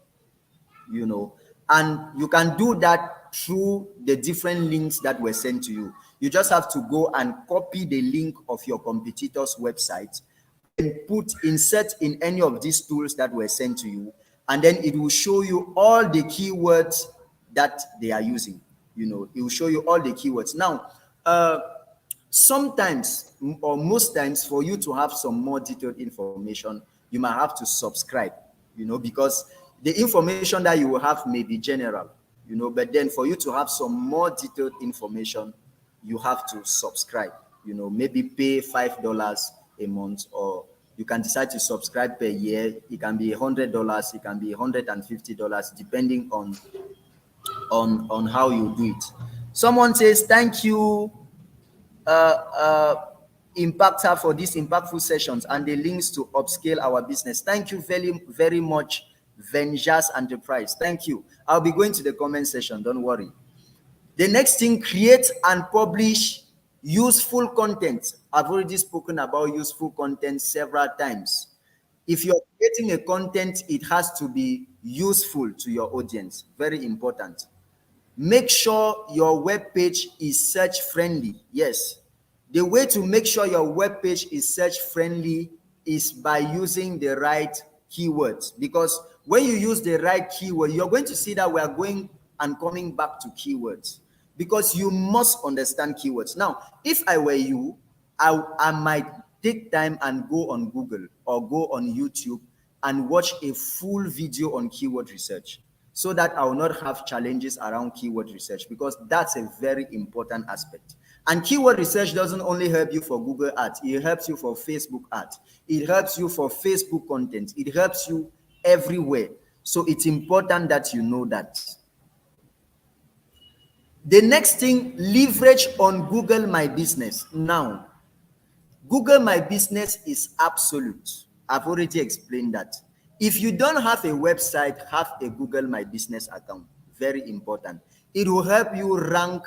you know, and you can do that through the different links that were sent to you. You just have to go and copy the link of your competitor's website and insert in any of these tools that were sent to you, and then it will show you all the keywords that they are using. You know, it will show you all the keywords. Now, sometimes or most times, for you to have some more detailed information, you might have to subscribe, you know, because the information that you will have may be general, you know, but then for you to have some more detailed information, you have to subscribe, you know, maybe pay $5 a month, or you can decide to subscribe per year. It can be $100, it can be $150, depending on how you do it. Someone says, thank you, Impactor, for these impactful sessions and the links to upscale our business. Thank you very, very much, Venjas Enterprise. Thank you. I'll be going to the comment section. Don't worry. The next thing, create and publish useful content. I've already spoken about useful content several times. If you're creating a content, it has to be useful to your audience. Very important. Make sure your web page is search friendly. Yes. The way to make sure your web page is search friendly is by using the right keywords, because when you use the right keyword, you're going to see that we are going and coming back to keywords, because you must understand keywords. Now, if I were you, I might take time and go on Google or go on YouTube and watch a full video on keyword research, so that I will not have challenges around keyword research, because that's a very important aspect. And keyword research doesn't only help you for Google ads, it helps you for Facebook ads, it helps you for Facebook content, it helps you everywhere. So it's important that you know that. The next thing, leverage on Google My Business. Now, Google My Business is absolute. I've already explained that. If you don't have a website, have a Google My Business account. Very important. It will help you rank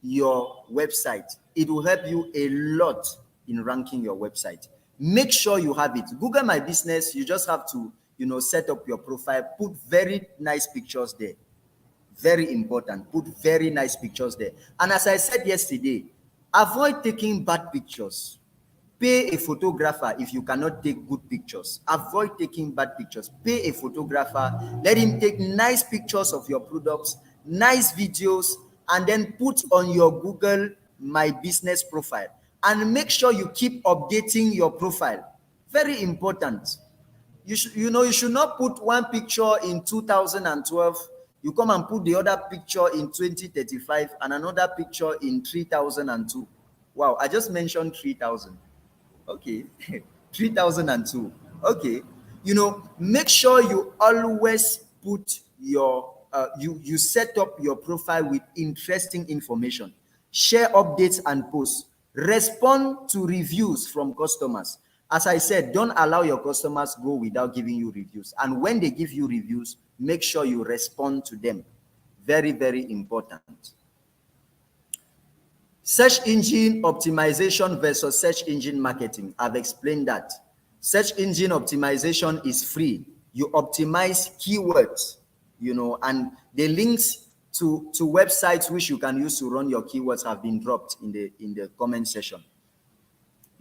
your website. It will help you a lot in ranking your website. Make sure you have it. Google My Business, you just have to, set up your profile, put very nice pictures there. Very important. Put very nice pictures there. And as I said yesterday, avoid taking bad pictures. Pay a photographer if you cannot take good pictures. Avoid taking bad pictures. Pay a photographer. Let him take nice pictures of your products, nice videos, and then put on your Google My Business profile. And make sure you keep updating your profile. Very important. You should not put one picture in 2012. You come and put the other picture in 2035 and another picture in 3002. Wow, I just mentioned 3000. Okay. 3002. Okay. Make sure you always put your you set up your profile with interesting information. Share updates and posts. Respond to reviews from customers. As I said, don't allow your customers go without giving you reviews. And when they give you reviews, make sure you respond to them. Very, very important. Search engine optimization versus search engine marketing. I've explained that. Search engine optimization is free. You optimize keywords, and the links to websites which you can use to run your keywords have been dropped in the comment section.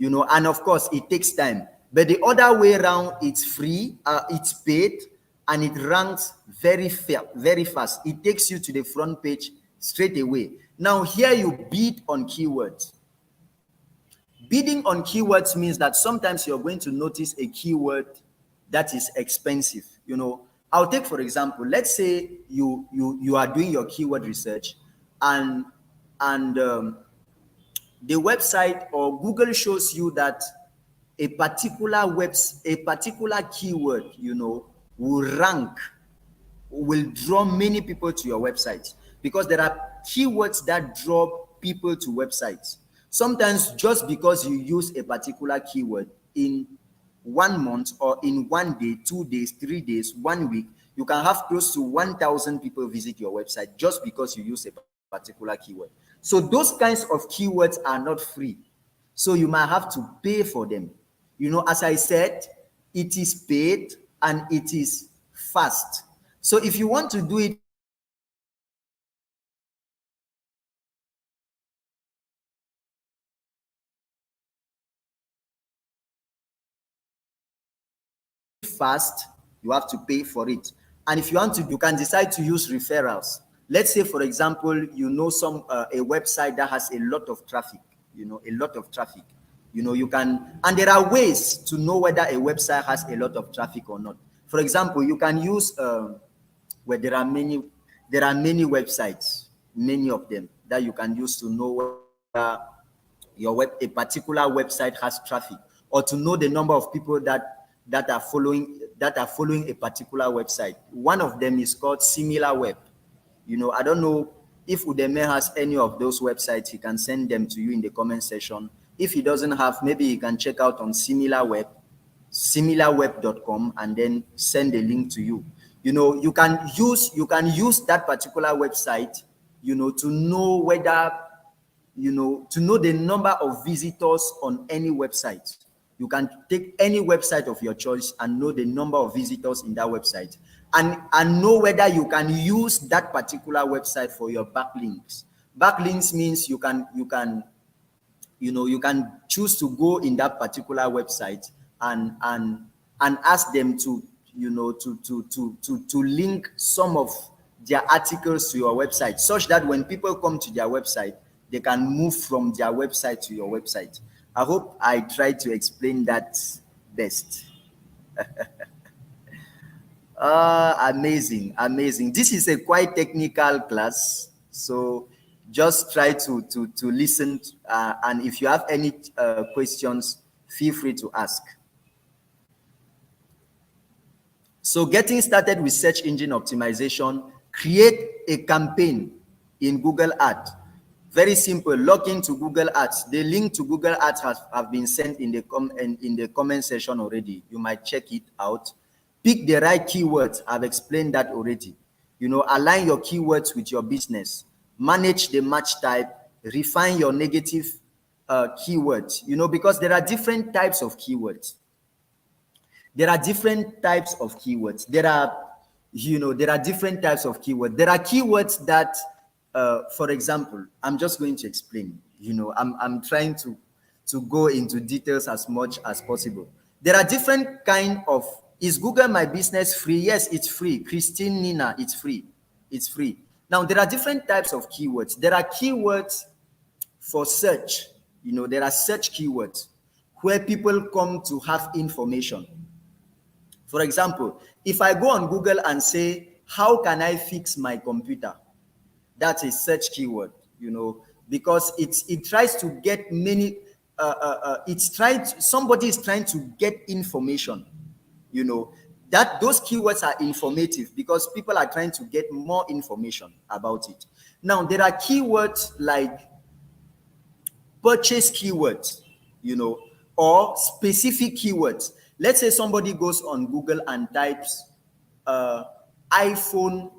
And of course, it takes time. But the other way around, it's free, it's paid, and it ranks very fast. It takes you to the front page straight away. Now, here you bid on keywords. Bidding on keywords means that sometimes you're going to notice a keyword that is expensive. I'll take, for example, let's say you are doing your keyword research, and the website or Google shows you that a particular keyword, will draw many people to your website, because there are keywords that draw people to websites. Sometimes just because you use a particular keyword in 1 month or in 1 day, 2 days, 3 days, 1 week, you can have close to 1,000 people visit your website just because you use a particular keyword. So those kinds of keywords are not free. So you might have to pay for them. As I said, it is paid and it is fast. So if you want to do it fast, you have to pay for it. And if you want to, you can decide to use referrals. Let's say, for example, a website that has a lot of traffic, you can, and there are ways to know whether a website has a lot of traffic or not. For example, you can use where there are many websites, many of them that you can use to know whether a particular website has traffic, or to know the number of people that are following a particular website. One of them is called SimilarWeb. I don't know if Udeme has any of those websites. He can send them to you in the comment section. If he doesn't have, maybe he can check out on SimilarWeb, similarweb.com, and then send a link to you. You can use that particular website, to know whether, to know the number of visitors on any website. You can take any website of your choice and know the number of visitors in that website, and know whether you can use that particular website for your backlinks. Backlinks means you can you can choose to go in that particular website and ask them to, to link some of their articles to your website, such that when people come to their website, they can move from their website to your website. I hope I tried to explain that best. Amazing. This is a quite technical class, so just try to listen, and if you have any questions, feel free to ask. So getting started with search engine optimization, create a campaign in Google Ads. Very simple. Log into Google Ads. The link to Google Ads have been sent in the comment section already. You might check it out. Pick the right keywords. I've explained that already. Align your keywords with your business. Manage the match type. Refine your negative keywords. Because there are different types of keywords. There are different types of keywords. There are different types of keywords. There are keywords that, for example, I'm just going to explain. I'm trying to go into details as much as possible. There are different kind of. Is Google My Business free? Yes, it's free. Christine Nina, it's free. It's free. Now, there are different types of keywords. There are keywords for search. There are search keywords where people come to have information. For example, if I go on Google and say, how can I fix my computer? That's a search keyword, because it tries to get many, somebody is trying to get information, that those keywords are informative because people are trying to get more information about it. Now, there are keywords like purchase keywords, or specific keywords. Let's say somebody goes on Google and types iPhone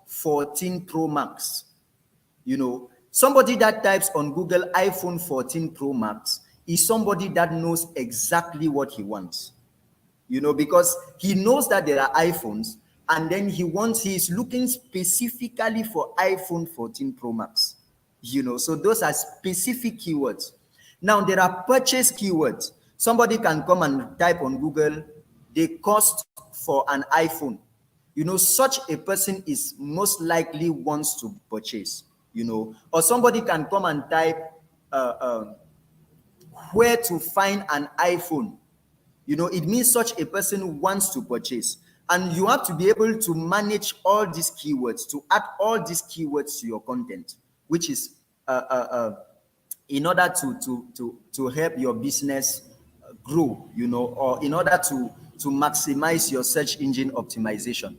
14 Pro Max. Somebody that types on Google iPhone 14 Pro Max is somebody that knows exactly what he wants. Because he knows that there are iPhones, and then he is looking specifically for iPhone 14 Pro Max. So those are specific keywords. Now, there are purchase keywords. Somebody can come and type on Google the cost for an iPhone. Such a person is most likely wants to purchase, or somebody can come and type where to find an iPhone. It means such a person wants to purchase. And you have to be able to manage all these keywords, to add all these keywords to your content, which is in order to help your business grow, or in order to maximize your search engine optimization,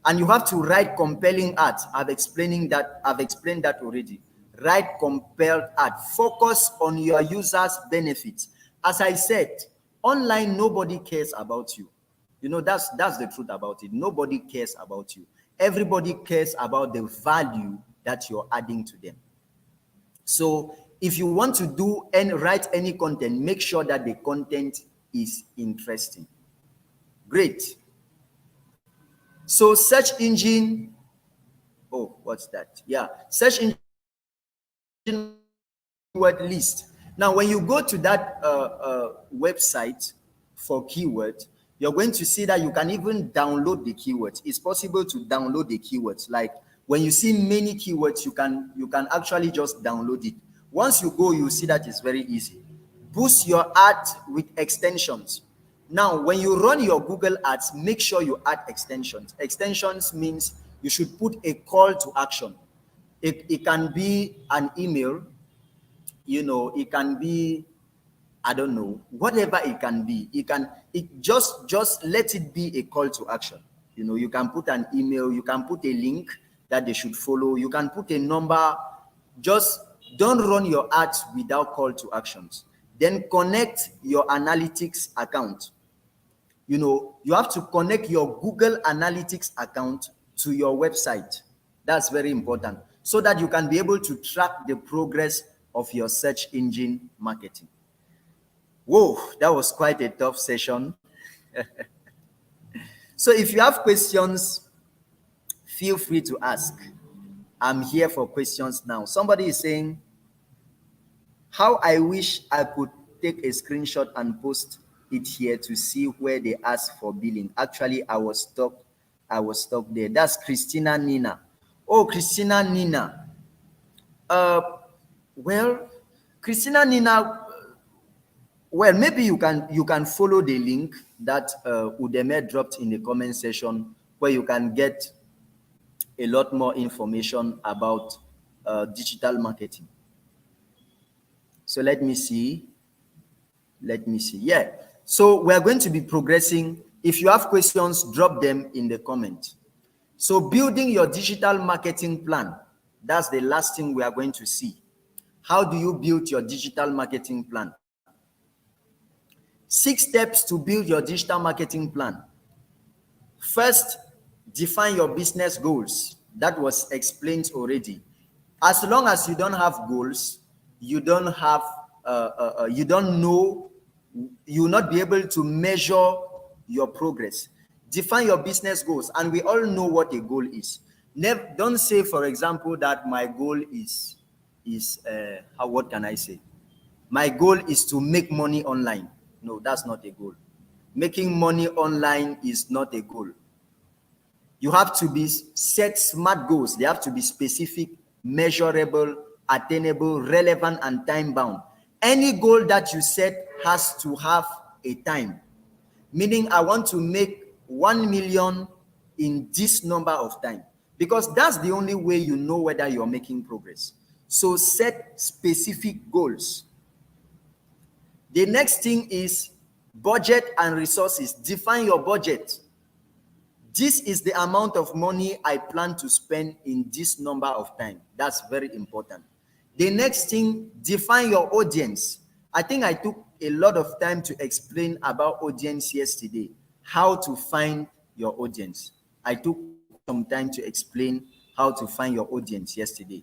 and you have to write compelling ads. I've explained that already. Write compelled ad. Focus on your users' benefits. As I said, online, nobody cares about you. That's the truth about it. Nobody cares about you. Everybody cares about the value that you're adding to them. So if you want to do and write any content, make sure that the content is interesting. Great. So search engine. Oh, what's that? Yeah, search engine keyword list. Now, when you go to that website for keyword, you're going to see that you can even download the keywords. It's possible to download the keywords. Like when you see many keywords, you can actually just download it. Once you go, you see that it's very easy. Boost your ad with extensions. Now, when you run your Google Ads, make sure you add extensions. Extensions means you should put a call to action. It can be an email, it can be, I don't know, whatever it can be. Just let it be a call to action. You can put an email, you can put a link that they should follow, you can put a number. Just don't run your ads without call to actions. Then connect your analytics account. You have to connect your Google Analytics account to your website. That's very important, so that you can be able to track the progress of your search engine marketing. Whoa, that was quite a tough session. So if you have questions, feel free to ask. I'm here for questions now. Somebody is saying, How I wish I could take a screenshot and post it here to see where they ask for billing. Actually, I was stuck. I was stuck there. That's Christina Nina. Oh, Christina Nina. Uh, well, Christina Nina. Well, maybe you can follow the link that Udeme dropped in the comment section, where you can get a lot more information about digital marketing. So let me see. Let me see. Yeah. So we're going to be progressing. If you have questions, drop them in the comment. So building your digital marketing plan. That's the last thing we are going to see. How do you build your digital marketing plan? 6 steps to build your digital marketing plan. First, define your business goals. That was explained already. As long as you don't have goals, you don't have, you don't know, you will not be able to measure your progress. Define your business goals, and we all know what a goal is. Never, don't say, for example, that my goal is how, what can I say? My goal is to make money online. No, that's not a goal. Making money online is not a goal. You have to be set smart goals. They have to be specific, measurable, attainable, relevant, and time bound. Any goal that you set has to have a time. Meaning, I want to make 1 million in this number of time, because that's the only way you know whether you're making progress. So set specific goals. The next thing is budget and resources. Define your budget. This is the amount of money I plan to spend in this number of time. That's very important. The next thing, define your audience. I think I took a lot of time to explain about audience yesterday, how to find your audience. I took some time to explain how to find your audience yesterday.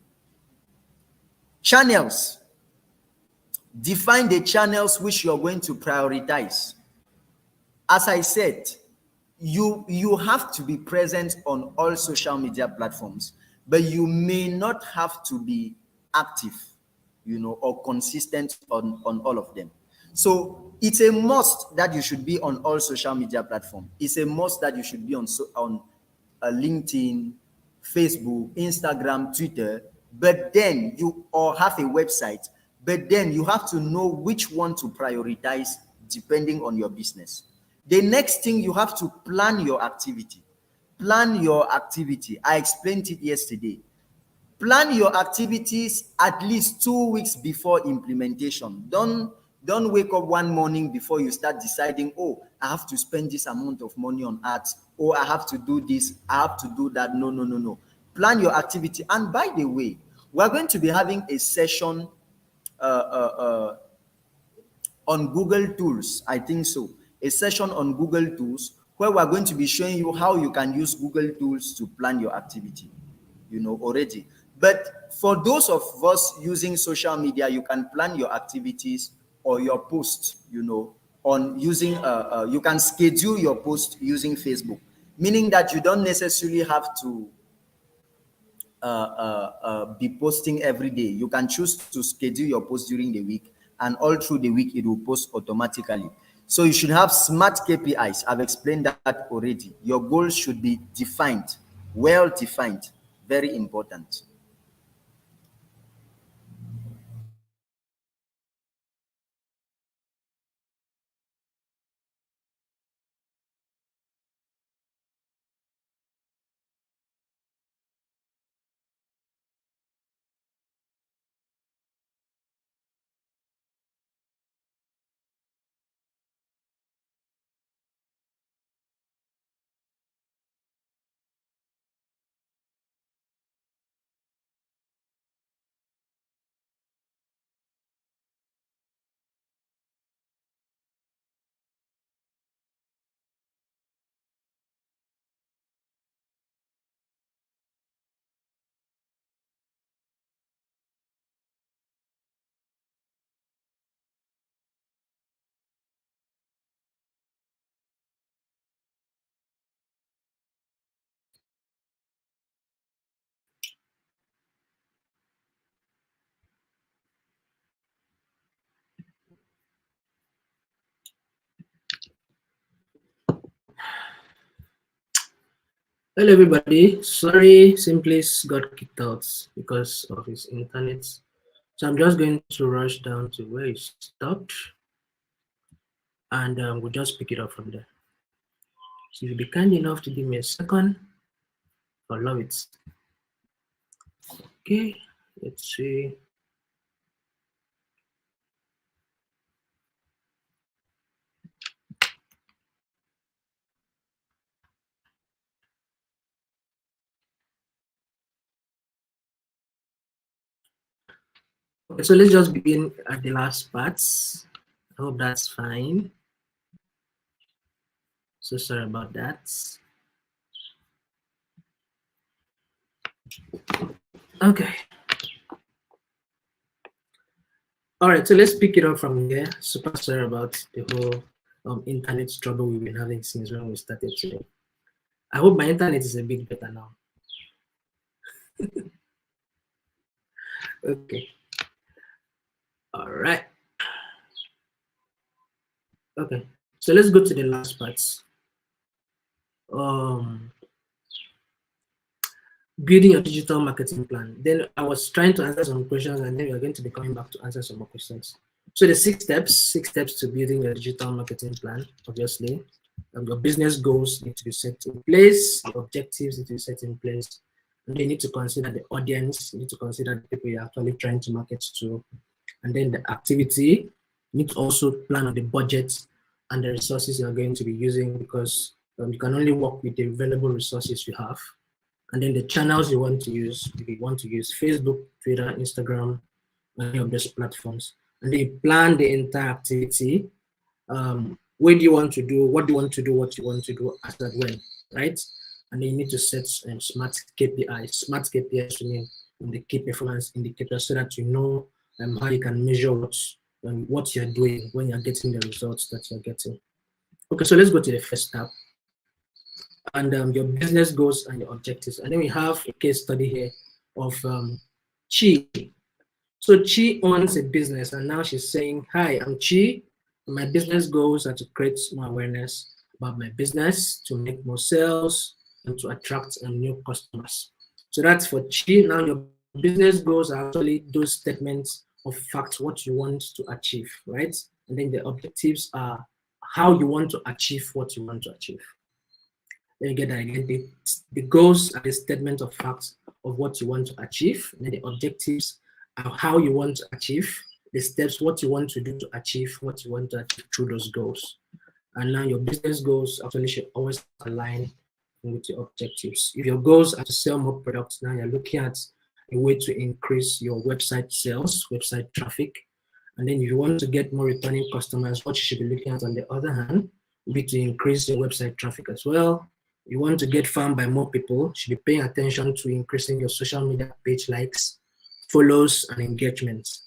Channels. Define the channels which you're going to prioritize. As I said, you have to be present on all social media platforms, but you may not have to be active, or consistent on all of them. So it's a must that you should be on all social media platforms. It's a must that you should be on LinkedIn, Facebook, Instagram, Twitter, but then you or have a website, but then you have to know which one to prioritize depending on your business. The next thing, you have to plan your activity. Plan your activity. I explained it yesterday. Plan your activities at least 2 weeks before implementation. Don't wake up one morning before you start deciding, oh, I have to spend this amount of money on ads, or I have to do this, I have to do that. No, no, no, no. Plan your activity. And by the way, we're going to be having a session uh, uh, uh, on Google Tools. I think so. A session on Google Tools, where we're going to be showing you how you can use Google Tools to plan your activity, already. But for those of us using social media, you can plan your activities or your posts, on using, you can schedule your post using Facebook, meaning that you don't necessarily have to be posting every day. You can choose to schedule your post during the week, and all through the week it will post automatically. So you should have smart KPIs. I've explained that already. Your goals should be defined, well defined, very important. Hello everybody. Sorry, Simplis got kicked out because of his internet. So I'm just going to rush down to where he stopped, and we'll just pick it up from there. So if you'll be kind enough to give me a second, I'll love it. Okay, let's see. Okay, so let's just begin at the last parts. I hope that's fine. So sorry about that. Okay. All right, so let's pick it up from here. Super sorry about the whole internet trouble we've been having since when we started today. I hope my internet is a bit better now. Okay. All right. Okay. So let's go to the last parts. Building your digital marketing plan. Then I was trying to answer some questions, and then we are going to be coming back to answer some more questions. So the six steps to building your digital marketing plan, obviously. Your business goals need to be set in place, your objectives need to be set in place. And then you need to consider the audience, you need to consider the people you're actually trying to market to. And then the activity, you need to also plan on the budget and the resources you're going to be using, because you can only work with the available resources you have. And then the channels you want to use, if you want to use Facebook, Twitter, Instagram, any of those platforms. And then you plan the entire activity. Where do you want to do, what do you want to do, what you want to do, as that when, right? And then you need to set smart KPIs. Smart KPIs mean the key performance indicators, so that you know how you can measure what you're doing when you're getting the results that you're getting. Okay, so let's go to the first tab. And your business goals and your objectives. And then we have a case study here of Chi. So Chi owns a business, and now she's saying, hi, I'm Chi. My business goals are to create more awareness about my business, to make more sales, and to attract new customers. So that's for Chi. Now your business goals are actually those statements of fact, what you want to achieve, right? And then the objectives are how you want to achieve what you want to achieve. Then you get that again. The goals are the statement of facts of what you want to achieve. And then the objectives are how you want to achieve, the steps, what you want to do to achieve what you want to achieve through those goals. And now your business goals actually should always align with your objectives. If your goals are to sell more products, now you're looking at a way to increase your website sales, website traffic. And then if you want to get more returning customers, what you should be looking at on the other hand would be to increase your website traffic as well. You want to get found by more people, you should be paying attention to increasing your social media page likes, follows, and engagements.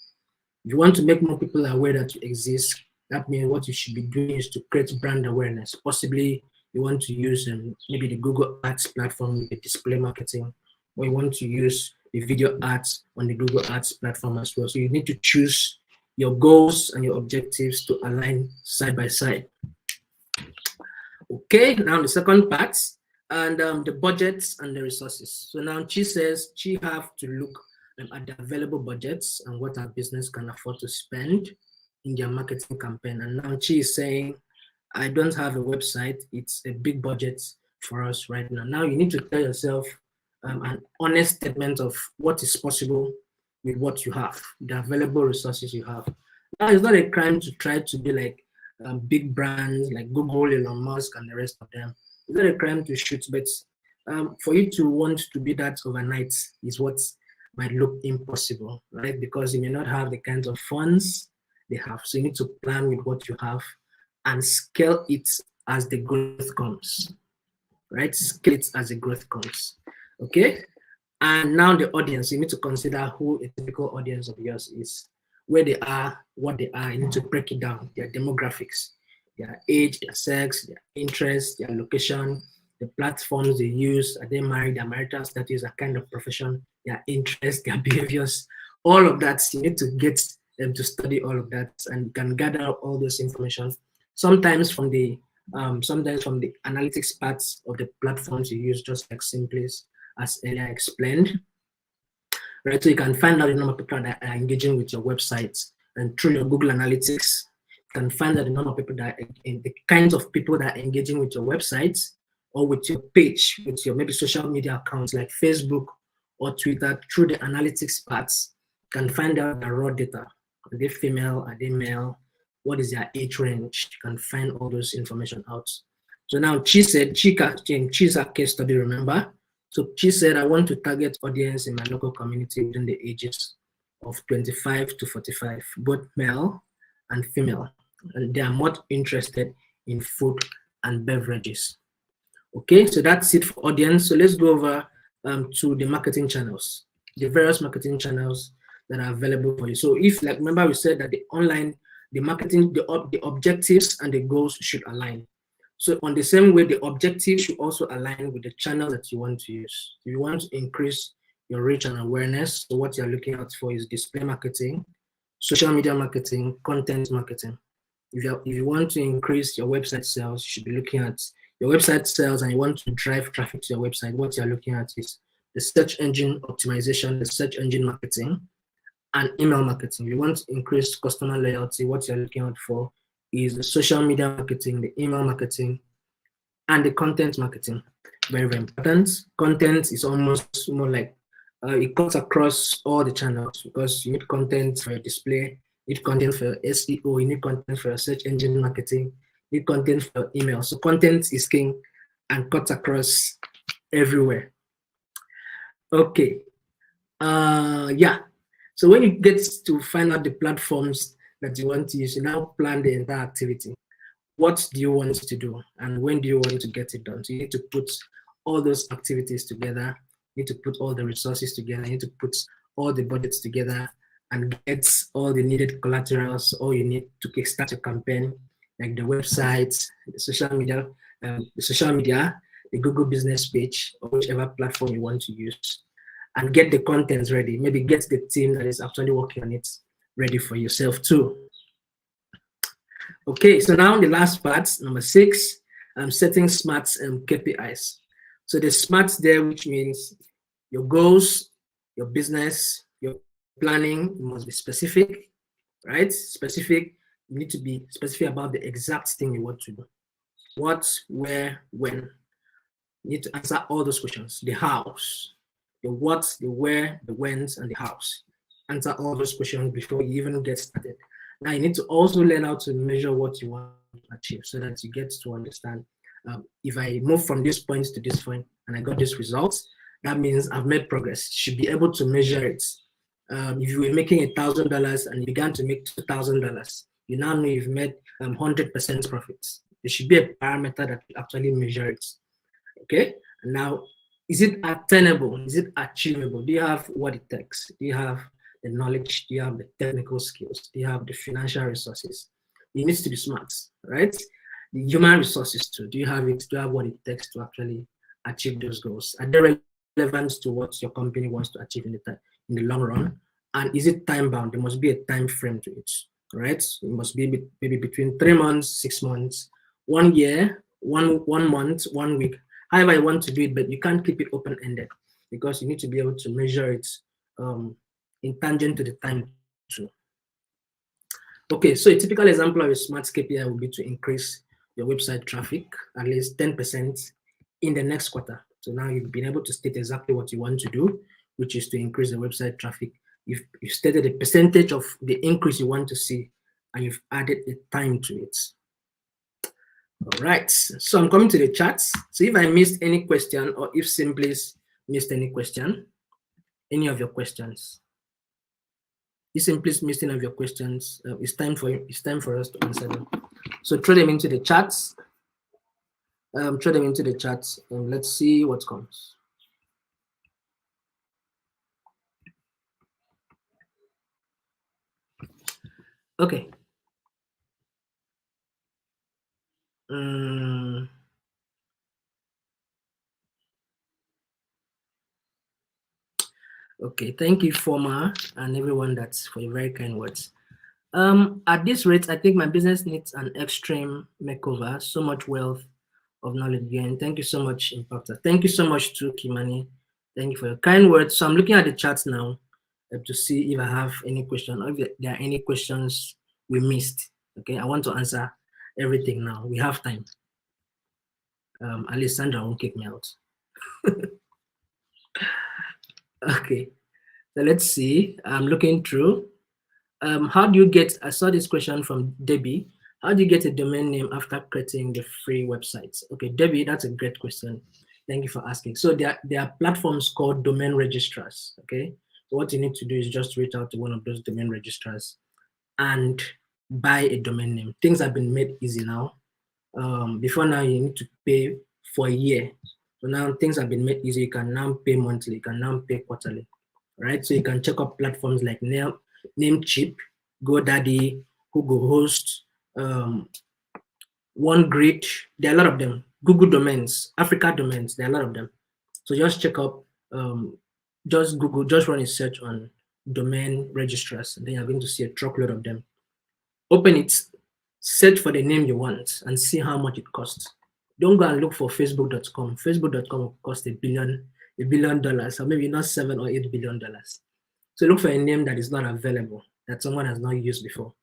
If you want to make more people aware that you exist, that means what you should be doing is to create brand awareness. Possibly you want to use maybe the Google Ads platform with the display marketing, or you want to use the video ads on the Google Ads platform as well. So you need to choose your goals and your objectives to align side by side. Okay, now the second part, and the budgets and the resources. So now she says she have to look at the available budgets and what our business can afford to spend in their marketing campaign. And now she is saying, I don't have a website. It's a big budget for us right now. Now you need to tell yourself an honest statement of what is possible with what you have, the available resources you have. Now it's not a crime to try to be like big brands like Google, Elon Musk, and the rest of them. It's not a crime to shoot, but for you to want to be that overnight is what might look impossible, right? Because you may not have the kinds of funds they have. So you need to plan with what you have and scale it as the growth comes, right? Scale it as the growth comes, okay? And now the audience, you need to consider who a typical audience of yours is, where they are, what they are. You need to break it down, their demographics, their age, their sex, their interests, their location, the platforms they use, are they married, their marital status, their kind of profession, their interests, their behaviors, all of that. You need to get them to study all of that, and you can gather all this information, sometimes from the sometimes from the analytics parts of the platforms you use, just like Simplis, as earlier explained. Right, so you can find out the number of people that are engaging with your website, and through your Google Analytics, you can find out the number of people that are the kinds of people that are engaging with your website or with your page, with your maybe social media accounts like Facebook or Twitter. Through the analytics parts, you can find out the raw data. Are they female? Are they male? What is their age range? You can find all those information out. So now she said, she's a case study, remember? So she said, I want to target audience in my local community within the ages of 25 to 45, both male and female. And they are more interested in food and beverages. Okay, so that's it for audience. So let's go over to the marketing channels, the various marketing channels that are available for you. So if, like, remember we said that the online, the marketing, the objectives and the goals should align. So on the same way, the objective should also align with the channel that you want to use. If you want to increase your reach and awareness, so what you're looking out for is display marketing, social media marketing, content marketing. If you want to increase your website sales, you should be looking at your website sales, and you want to drive traffic to your website. What you're looking at is the search engine optimization, the search engine marketing, and email marketing. If you want to increase customer loyalty, what you're looking out for is the social media marketing, the email marketing, and the content marketing. Very, very important. Content is almost more like it cuts across all the channels, because you need content for your display, you need content for your SEO, you need content for your search engine marketing, you need content for your email. So content is king and cuts across everywhere. Okay. Yeah. So when you get to find out the platforms that you want to use, you now plan the entire activity. What do you want to do, and when do you want to get it done? So you need to put all those activities together, you need to put all the resources together, you need to put all the budgets together, and get all the needed collaterals, all you need to kickstart your campaign, like the website, the social media, the Google business page, or whichever platform you want to use, and get the contents ready. Maybe get the team that is actually working on it ready for yourself too. Okay, so now the last part, number 6, setting smart KPIs. So the smarts there, which means your goals, your business, your planning must be specific, right? Specific. You need to be specific about the exact thing you want to do. What, where, when. You need to answer all those questions. The hows, the what, the where, the whens, and the hows. Answer all those questions before you even get started. Now you need to also learn how to measure what you want to achieve, so that you get to understand, if I move from this point to this point and I got this result, that means I've made progress. You should be able to measure it. If you were making $1,000 and you began to make $2,000, you now know you've made 100% profits. There should be a parameter that will actually measure it. Okay, now, is it attainable? Is it achievable? Do you have what it takes? Do you have the knowledge? Do you have the technical skills? Do you have the financial resources? It needs to be smart, right? The human resources too. Do you have it? Do you have what it takes to actually achieve those goals? Are they relevant to what your company wants to achieve in the long run? And is it time bound? There must be a time frame to it, right? It must be maybe between 3 months, 6 months, 1 year, one month, 1 week. However you want to do it, but you can't keep it open-ended, because you need to be able to measure it in tangent to the time too. Okay, so a typical example of a smart KPI would be to increase your website traffic at least 10% in the next quarter. So now you've been able to state exactly what you want to do, which is to increase the website traffic. You've stated the percentage of the increase you want to see, and you've added the time to it. All right, so I'm coming to the chats. So if I missed any question, or if Simplis missed any question, any of your questions, if Simplis missed any of your questions, it's time for us to answer them. So throw them into the chats. And let's see what comes. Okay. Okay, thank you, Former, and everyone for your very kind words. At this rate, I think my business needs an extreme makeover. So much wealth of knowledge gain. Thank you so much, Impactor. Thank you so much to Kimani. Thank you for your kind words. So I'm looking at the chat now to see if I have any question or if there are any questions we missed. Okay, I want to answer everything now. We have time. Alessandra won't kick me out. Okay, so let's see. I'm looking through. How do you get, I saw this question from Debbie. How do you get a domain name after creating the free websites? Okay, Debbie, that's a great question. Thank you for asking. So there are platforms called domain registrars, okay? So what you need to do is just reach out to one of those domain registrars and buy a domain name. Things have been made easy now. Before now, you need to pay for a year. So now things have been made easy. You can now pay monthly, you can now pay quarterly, right? So you can check out platforms like Namecheap, GoDaddy, Google Host, OneGrid. There are a lot of them. Google Domains, Africa Domains. There are a lot of them. So just check out, just Google, just run a search on domain registrars, and then you're going to see a truckload of them. Open it, search for the name you want, and see how much it costs. Don't go and look for Facebook.com. Facebook.com will cost $1 billion, or maybe not $7 or $8 billion. So look for a name that is not available, that someone has not used before,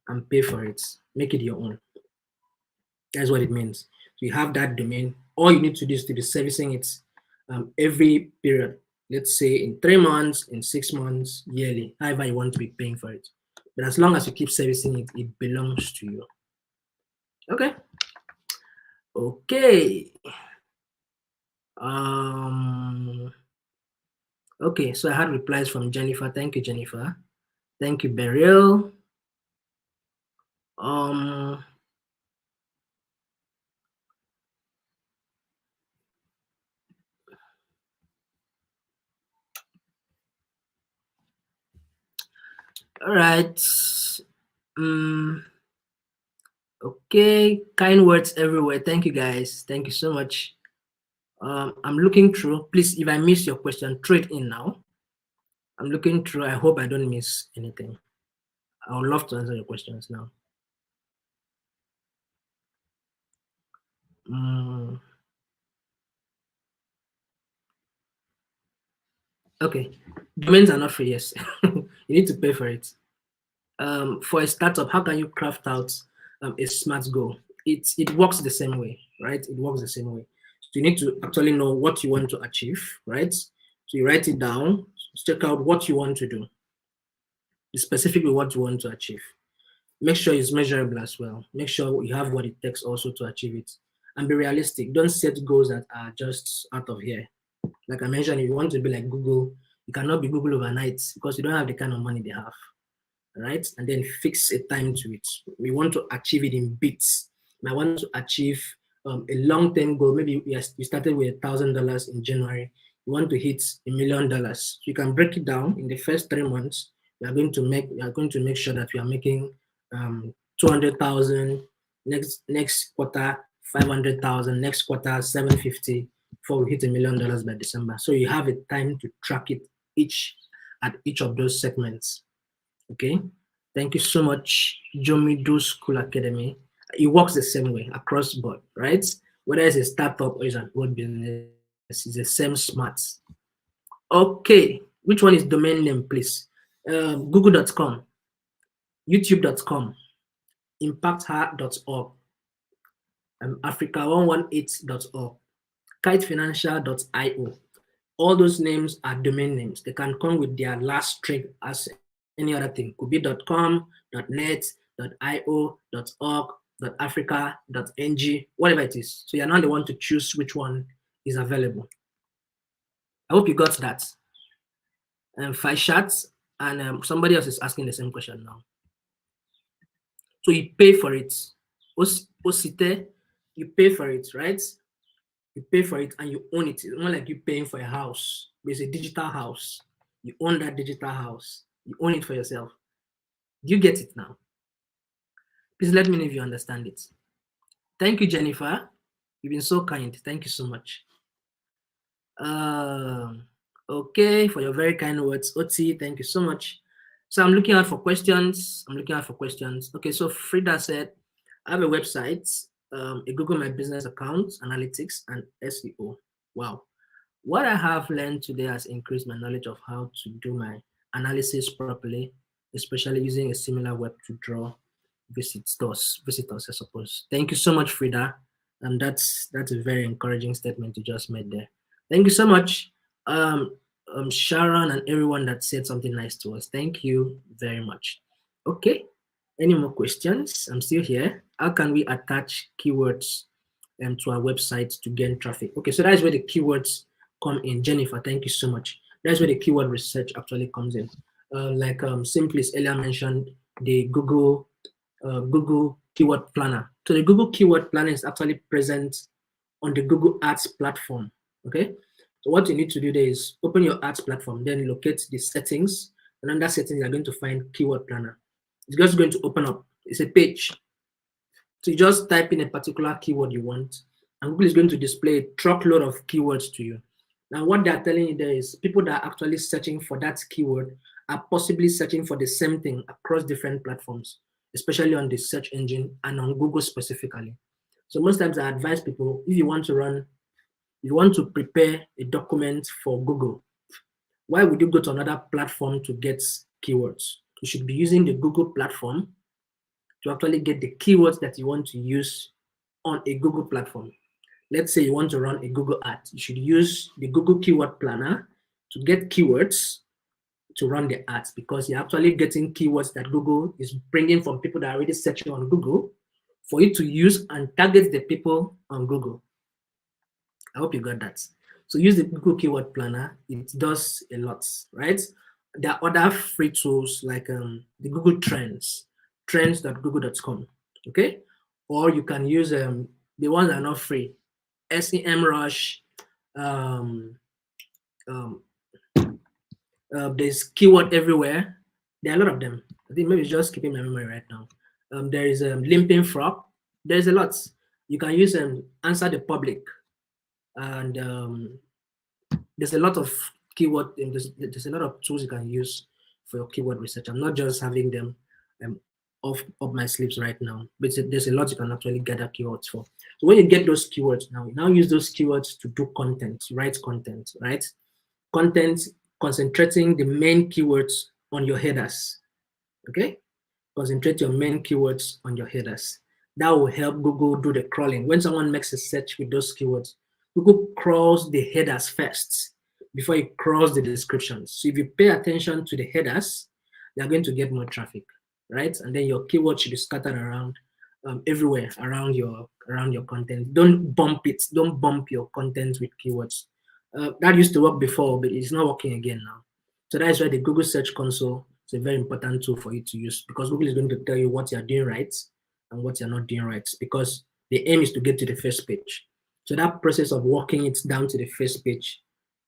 and pay for it. Make it your own. That's what it means. So you have that domain. All you need to do is to be servicing it every period. Let's say in 3 months, in 6 months, yearly, however you want to be paying for it. But as long as you keep servicing it, it belongs to you. Okay. Okay. Okay, so I had replies from Jennifer. Thank you, Jennifer. Thank you, Beryl. All right. Okay, kind words everywhere. Thank you, guys. Thank you so much. I'm looking through. Please, if I miss your question, throw it in now. I'm looking through. I hope I don't miss anything. I would love to answer your questions now. Okay, domains are not free. Yes, you need to pay for it. For a startup, how can you craft out a smart goal? It works the same way, right? It works the same way. So you need to actually know what you want to achieve, right? So you write it down, check out what you want to do, specifically what you want to achieve. Make sure it's measurable as well. Make sure you have what it takes also to achieve it. And be realistic. Don't set goals that are just out of here. Like I mentioned, if you want to be like Google, you cannot be Google overnight because you don't have the kind of money they have. Right? And then fix a time to it. We want to achieve it in bits. I want to achieve a long-term goal. Maybe we started with $1,000 in January. You want to hit $1 million. So you can break it down in the first 3 months. We are going to make sure that we are making 200,000 next quarter, 500,000 next quarter, 750 before we hit $1 million by December. So you have a time to track it at each of those segments. Okay, thank you so much, Jomido School Academy. It works the same way across board, right? Whether it's a startup or it's an old business, it's the same smarts. Okay, which one is domain name, please? Google.com, YouTube.com, impacther.org, Africa118.org, kitefinancial.io. All those names are domain names. They can come with their last string as any other thing. Could be .com, .net, .io, .org, .africa, .ng, whatever it is. So you're not the one to choose which one is available. I hope you got that. And 5 chats, and somebody else is asking the same question now. So you pay for it. Osite, you pay for it, right? You pay for it and you own it. It's not like you paying for a house. It's a digital house. You own that digital house. You own it for yourself. Do you get it now? Please let me know if you understand it. Thank you, Jennifer. You've been so kind. Thank you so much. Okay, for your very kind words. Oti, thank you so much. So I'm looking out for questions. Okay, so Frida said, I have a website, a Google My Business account, analytics, and SEO. Wow. What I have learned today has increased my knowledge of how to do my analysis properly, especially using a similar web to draw visitors, I suppose. Thank you so much, Frida. And that's a very encouraging statement you just made there. Thank you so much, Sharon, and everyone that said something nice to us. Thank you very much. Okay, any more questions? I'm still here. How can we attach keywords to our website to gain traffic? Okay, so that's where the keywords come in. Jennifer, thank you so much. That's where the keyword research actually comes in. Like Simplis earlier mentioned, the Google Keyword Planner. So the Google Keyword Planner is actually present on the Google Ads platform. Okay, so what you need to do there is open your ads platform, then locate the settings, and under settings you're going to find Keyword Planner. It's just going to open up. It's a page. So you just type in a particular keyword you want, and Google is going to display a truckload of keywords to you. Now, what they're telling you there is people that are actually searching for that keyword are possibly searching for the same thing across different platforms, especially on the search engine and on Google specifically. So most times I advise people, if you want to prepare a document for Google, why would you go to another platform to get keywords? You should be using the Google platform to actually get the keywords that you want to use on a Google platform. Let's say you want to run a Google ad. You should use the Google Keyword Planner to get keywords to run the ads, because you're actually getting keywords that Google is bringing from people that are already searching on Google for you to use and target the people on Google. I hope you got that. So use the Google Keyword Planner. It does a lot, right? There are other free tools like the Google Trends, trends.google.com, okay? Or you can use the ones that are not free, SEMrush, um, um, there's Keyword Everywhere. There are a lot of them. I think maybe it's just keeping my memory right now. There is Limping Frog. There's a lot. You can use Answer the Public, and there's a lot of keyword, and there's a lot of tools you can use for your keyword research. I'm not just having them off my sleeves right now, but there's a lot you can actually gather keywords for. So when you get those keywords now, you now use those keywords to do content, write content, right? Content concentrating the main keywords on your headers, okay? Concentrate your main keywords on your headers. That will help Google do the crawling. When someone makes a search with those keywords, Google crawls the headers first before it crawls the descriptions. So if you pay attention to the headers, you're going to get more traffic, right? And then your keywords should be scattered around everywhere around your content. Don't bump it. Don't bump your content with keywords. That used to work before, but it's not working again now. So that's why the Google Search Console is a very important tool for you to use, because Google is going to tell you what you're doing right and what you're not doing right, because the aim is to get to the first page. So that process of walking it down to the first page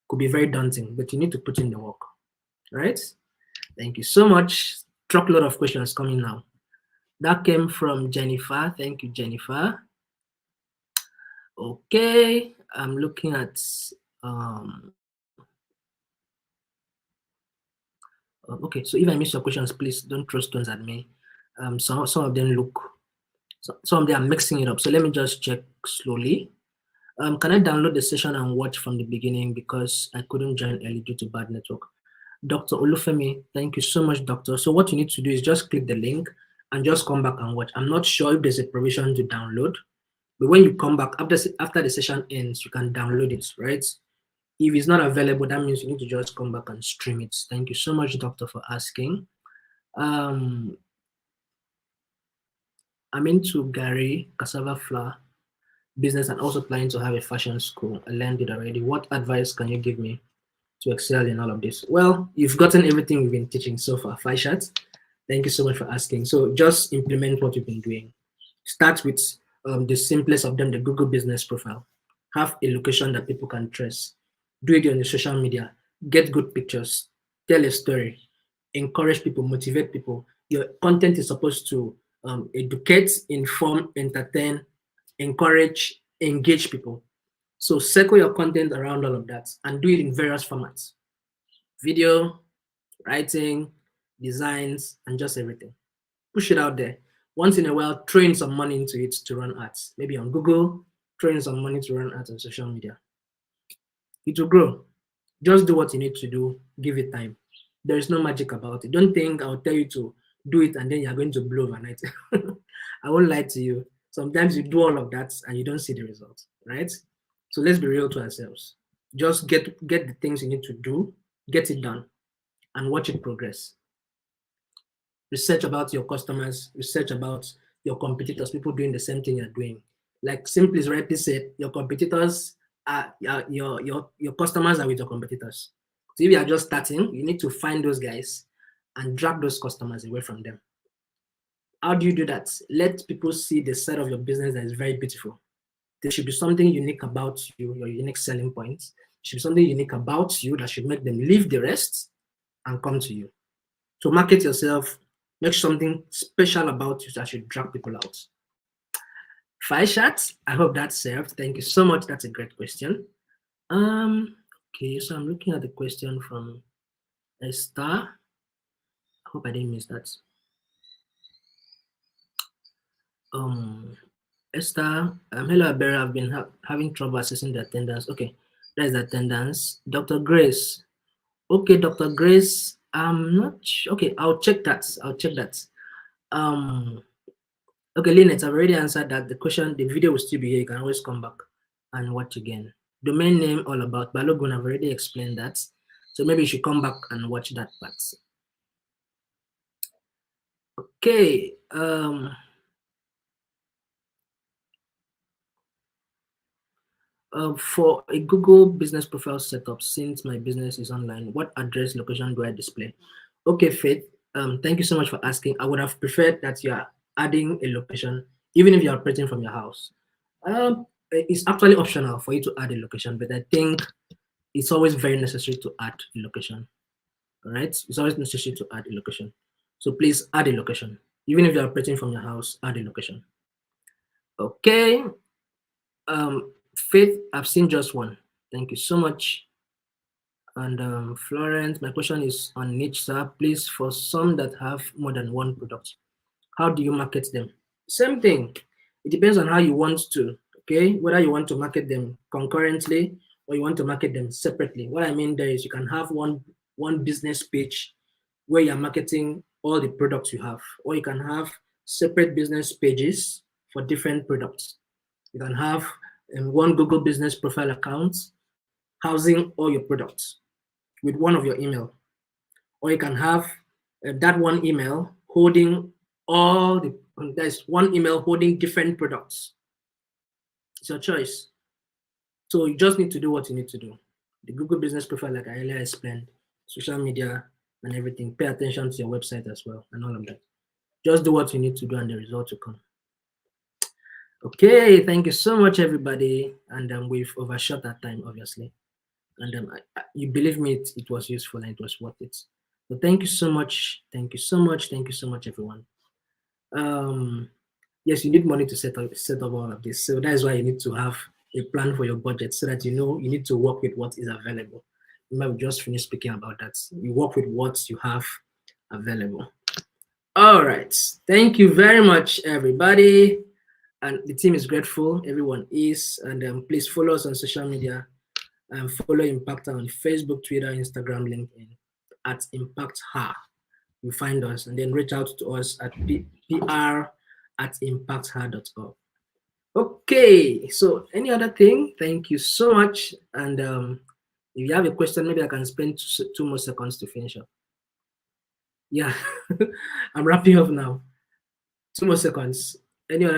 could be very daunting, but you need to put in the work, right? Thank you so much. Truckload of questions coming now. That came from Jennifer. Thank you, Jennifer. Okay, I'm looking at okay, so if I miss your questions, please don't throw stones at me. Some of them look, some of them are mixing it up. So let me just check slowly. Can I download the session and watch from the beginning, because I couldn't join early due to bad network? Dr. Olufemi, thank you so much, doctor. So what you need to do is just click the link and just come back and watch. I'm not sure if there's a provision to download, but when you come back after the session ends, you can download it, right? If it's not available, that means you need to just come back and stream it. Thank you so much, doctor, for asking. I'm into Gary, cassava flour business, and also planning to have a fashion school. I learned it already. What advice can you give me to excel in all of this? Well, you've gotten everything we've been teaching so far, Faishat. Thank you so much for asking. So just implement what you've been doing. Start with the simplest of them, the Google Business Profile. Have a location that people can trace. Do it on the social media. Get good pictures. Tell a story. Encourage people, motivate people. Your content is supposed to educate, inform, entertain, encourage, engage people. So circle your content around all of that and do it in various formats. Video, writing, designs, and just everything. Push it out there. Once in a while, throw in some money into it to run ads. Maybe on Google, throw in some money to run ads on social media. It will grow. Just do what you need to do. Give it time. There is no magic about it. Don't think I'll tell you to do it and then you're going to blow overnight. I won't lie to you. Sometimes you do all of that and you don't see the results, right? So let's be real to ourselves. Just get the things you need to do, get it done, and watch it progress. Research about your customers, research about your competitors, people doing the same thing you're doing. Like simply rightly said, your competitors are your customers are with your competitors. So if you are just starting, you need to find those guys and drag those customers away from them. How do you do that? Let people see the side of your business that is very beautiful. There should be something unique about you, your unique selling points. There should be something unique about you that should make them leave the rest and come to you. So market yourself, make something special about you that should drag people out. Five shots. I hope that served. Thank you so much. That's a great question. Okay, so I'm looking at the question from Esther. I hope I didn't miss that. Esther, hello, Abera. I've been having trouble accessing the attendance. Okay, that is the attendance. Dr. Grace. Okay, Dr. Grace. I'm not sure. Okay, I'll check that. Okay, Lynette, I've already answered that. The question, the video will still be here. You can always come back and watch again. Domain name all about Balogun, I've already explained that. So maybe you should come back and watch that part. Okay. For a Google business profile setup, since my business is online, what address location do I display? Okay, Faith, thank you so much for asking. I would have preferred that you are adding a location, even if you're operating from your house. It's actually optional for you to add a location, but I think it's always very necessary to add a location. All right, it's always necessary to add a location. So please add a location. Even if you're operating from your house, add a location. Okay. Faith, I've seen just one. Thank you so much. And Florence, my question is on niche, sir. Please, for some that have more than one product, how do you market them? Same thing. It depends on how you want to, okay? Whether you want to market them concurrently or you want to market them separately. What I mean there is you can have one business page where you're marketing all the products you have, or you can have separate business pages for different products. You can have one Google business profile account housing all your products with one of your email, or you can have that one email holding all the, there's one email holding different products. It's your choice. So you just need to do what you need to do. The Google business profile, like I earlier explained, social media and everything. Pay attention to your website as well and all of that. Just do what you need to do and the result will come. Okay, thank you so much, everybody. And we've overshot that time, obviously. And you believe me, it was useful and it was worth it. So thank you so much. Thank you so much. Thank you so much, everyone. Yes, you need money to set up all of this. So that is why you need to have a plan for your budget so that you know you need to work with what is available. You might just finish speaking about that. You work with what you have available. All right. Thank you very much, everybody. And the team is grateful. Everyone is. And please follow us on social media. And follow Impact on Facebook, Twitter, Instagram, LinkedIn at ImpactHer. You find us and then reach out to us at pr@impacther.org. Okay, so any other thing? Thank you so much. And if you have a question, maybe I can spend 2 more seconds to finish up. Yeah, I'm wrapping up now. 2 more seconds. Any other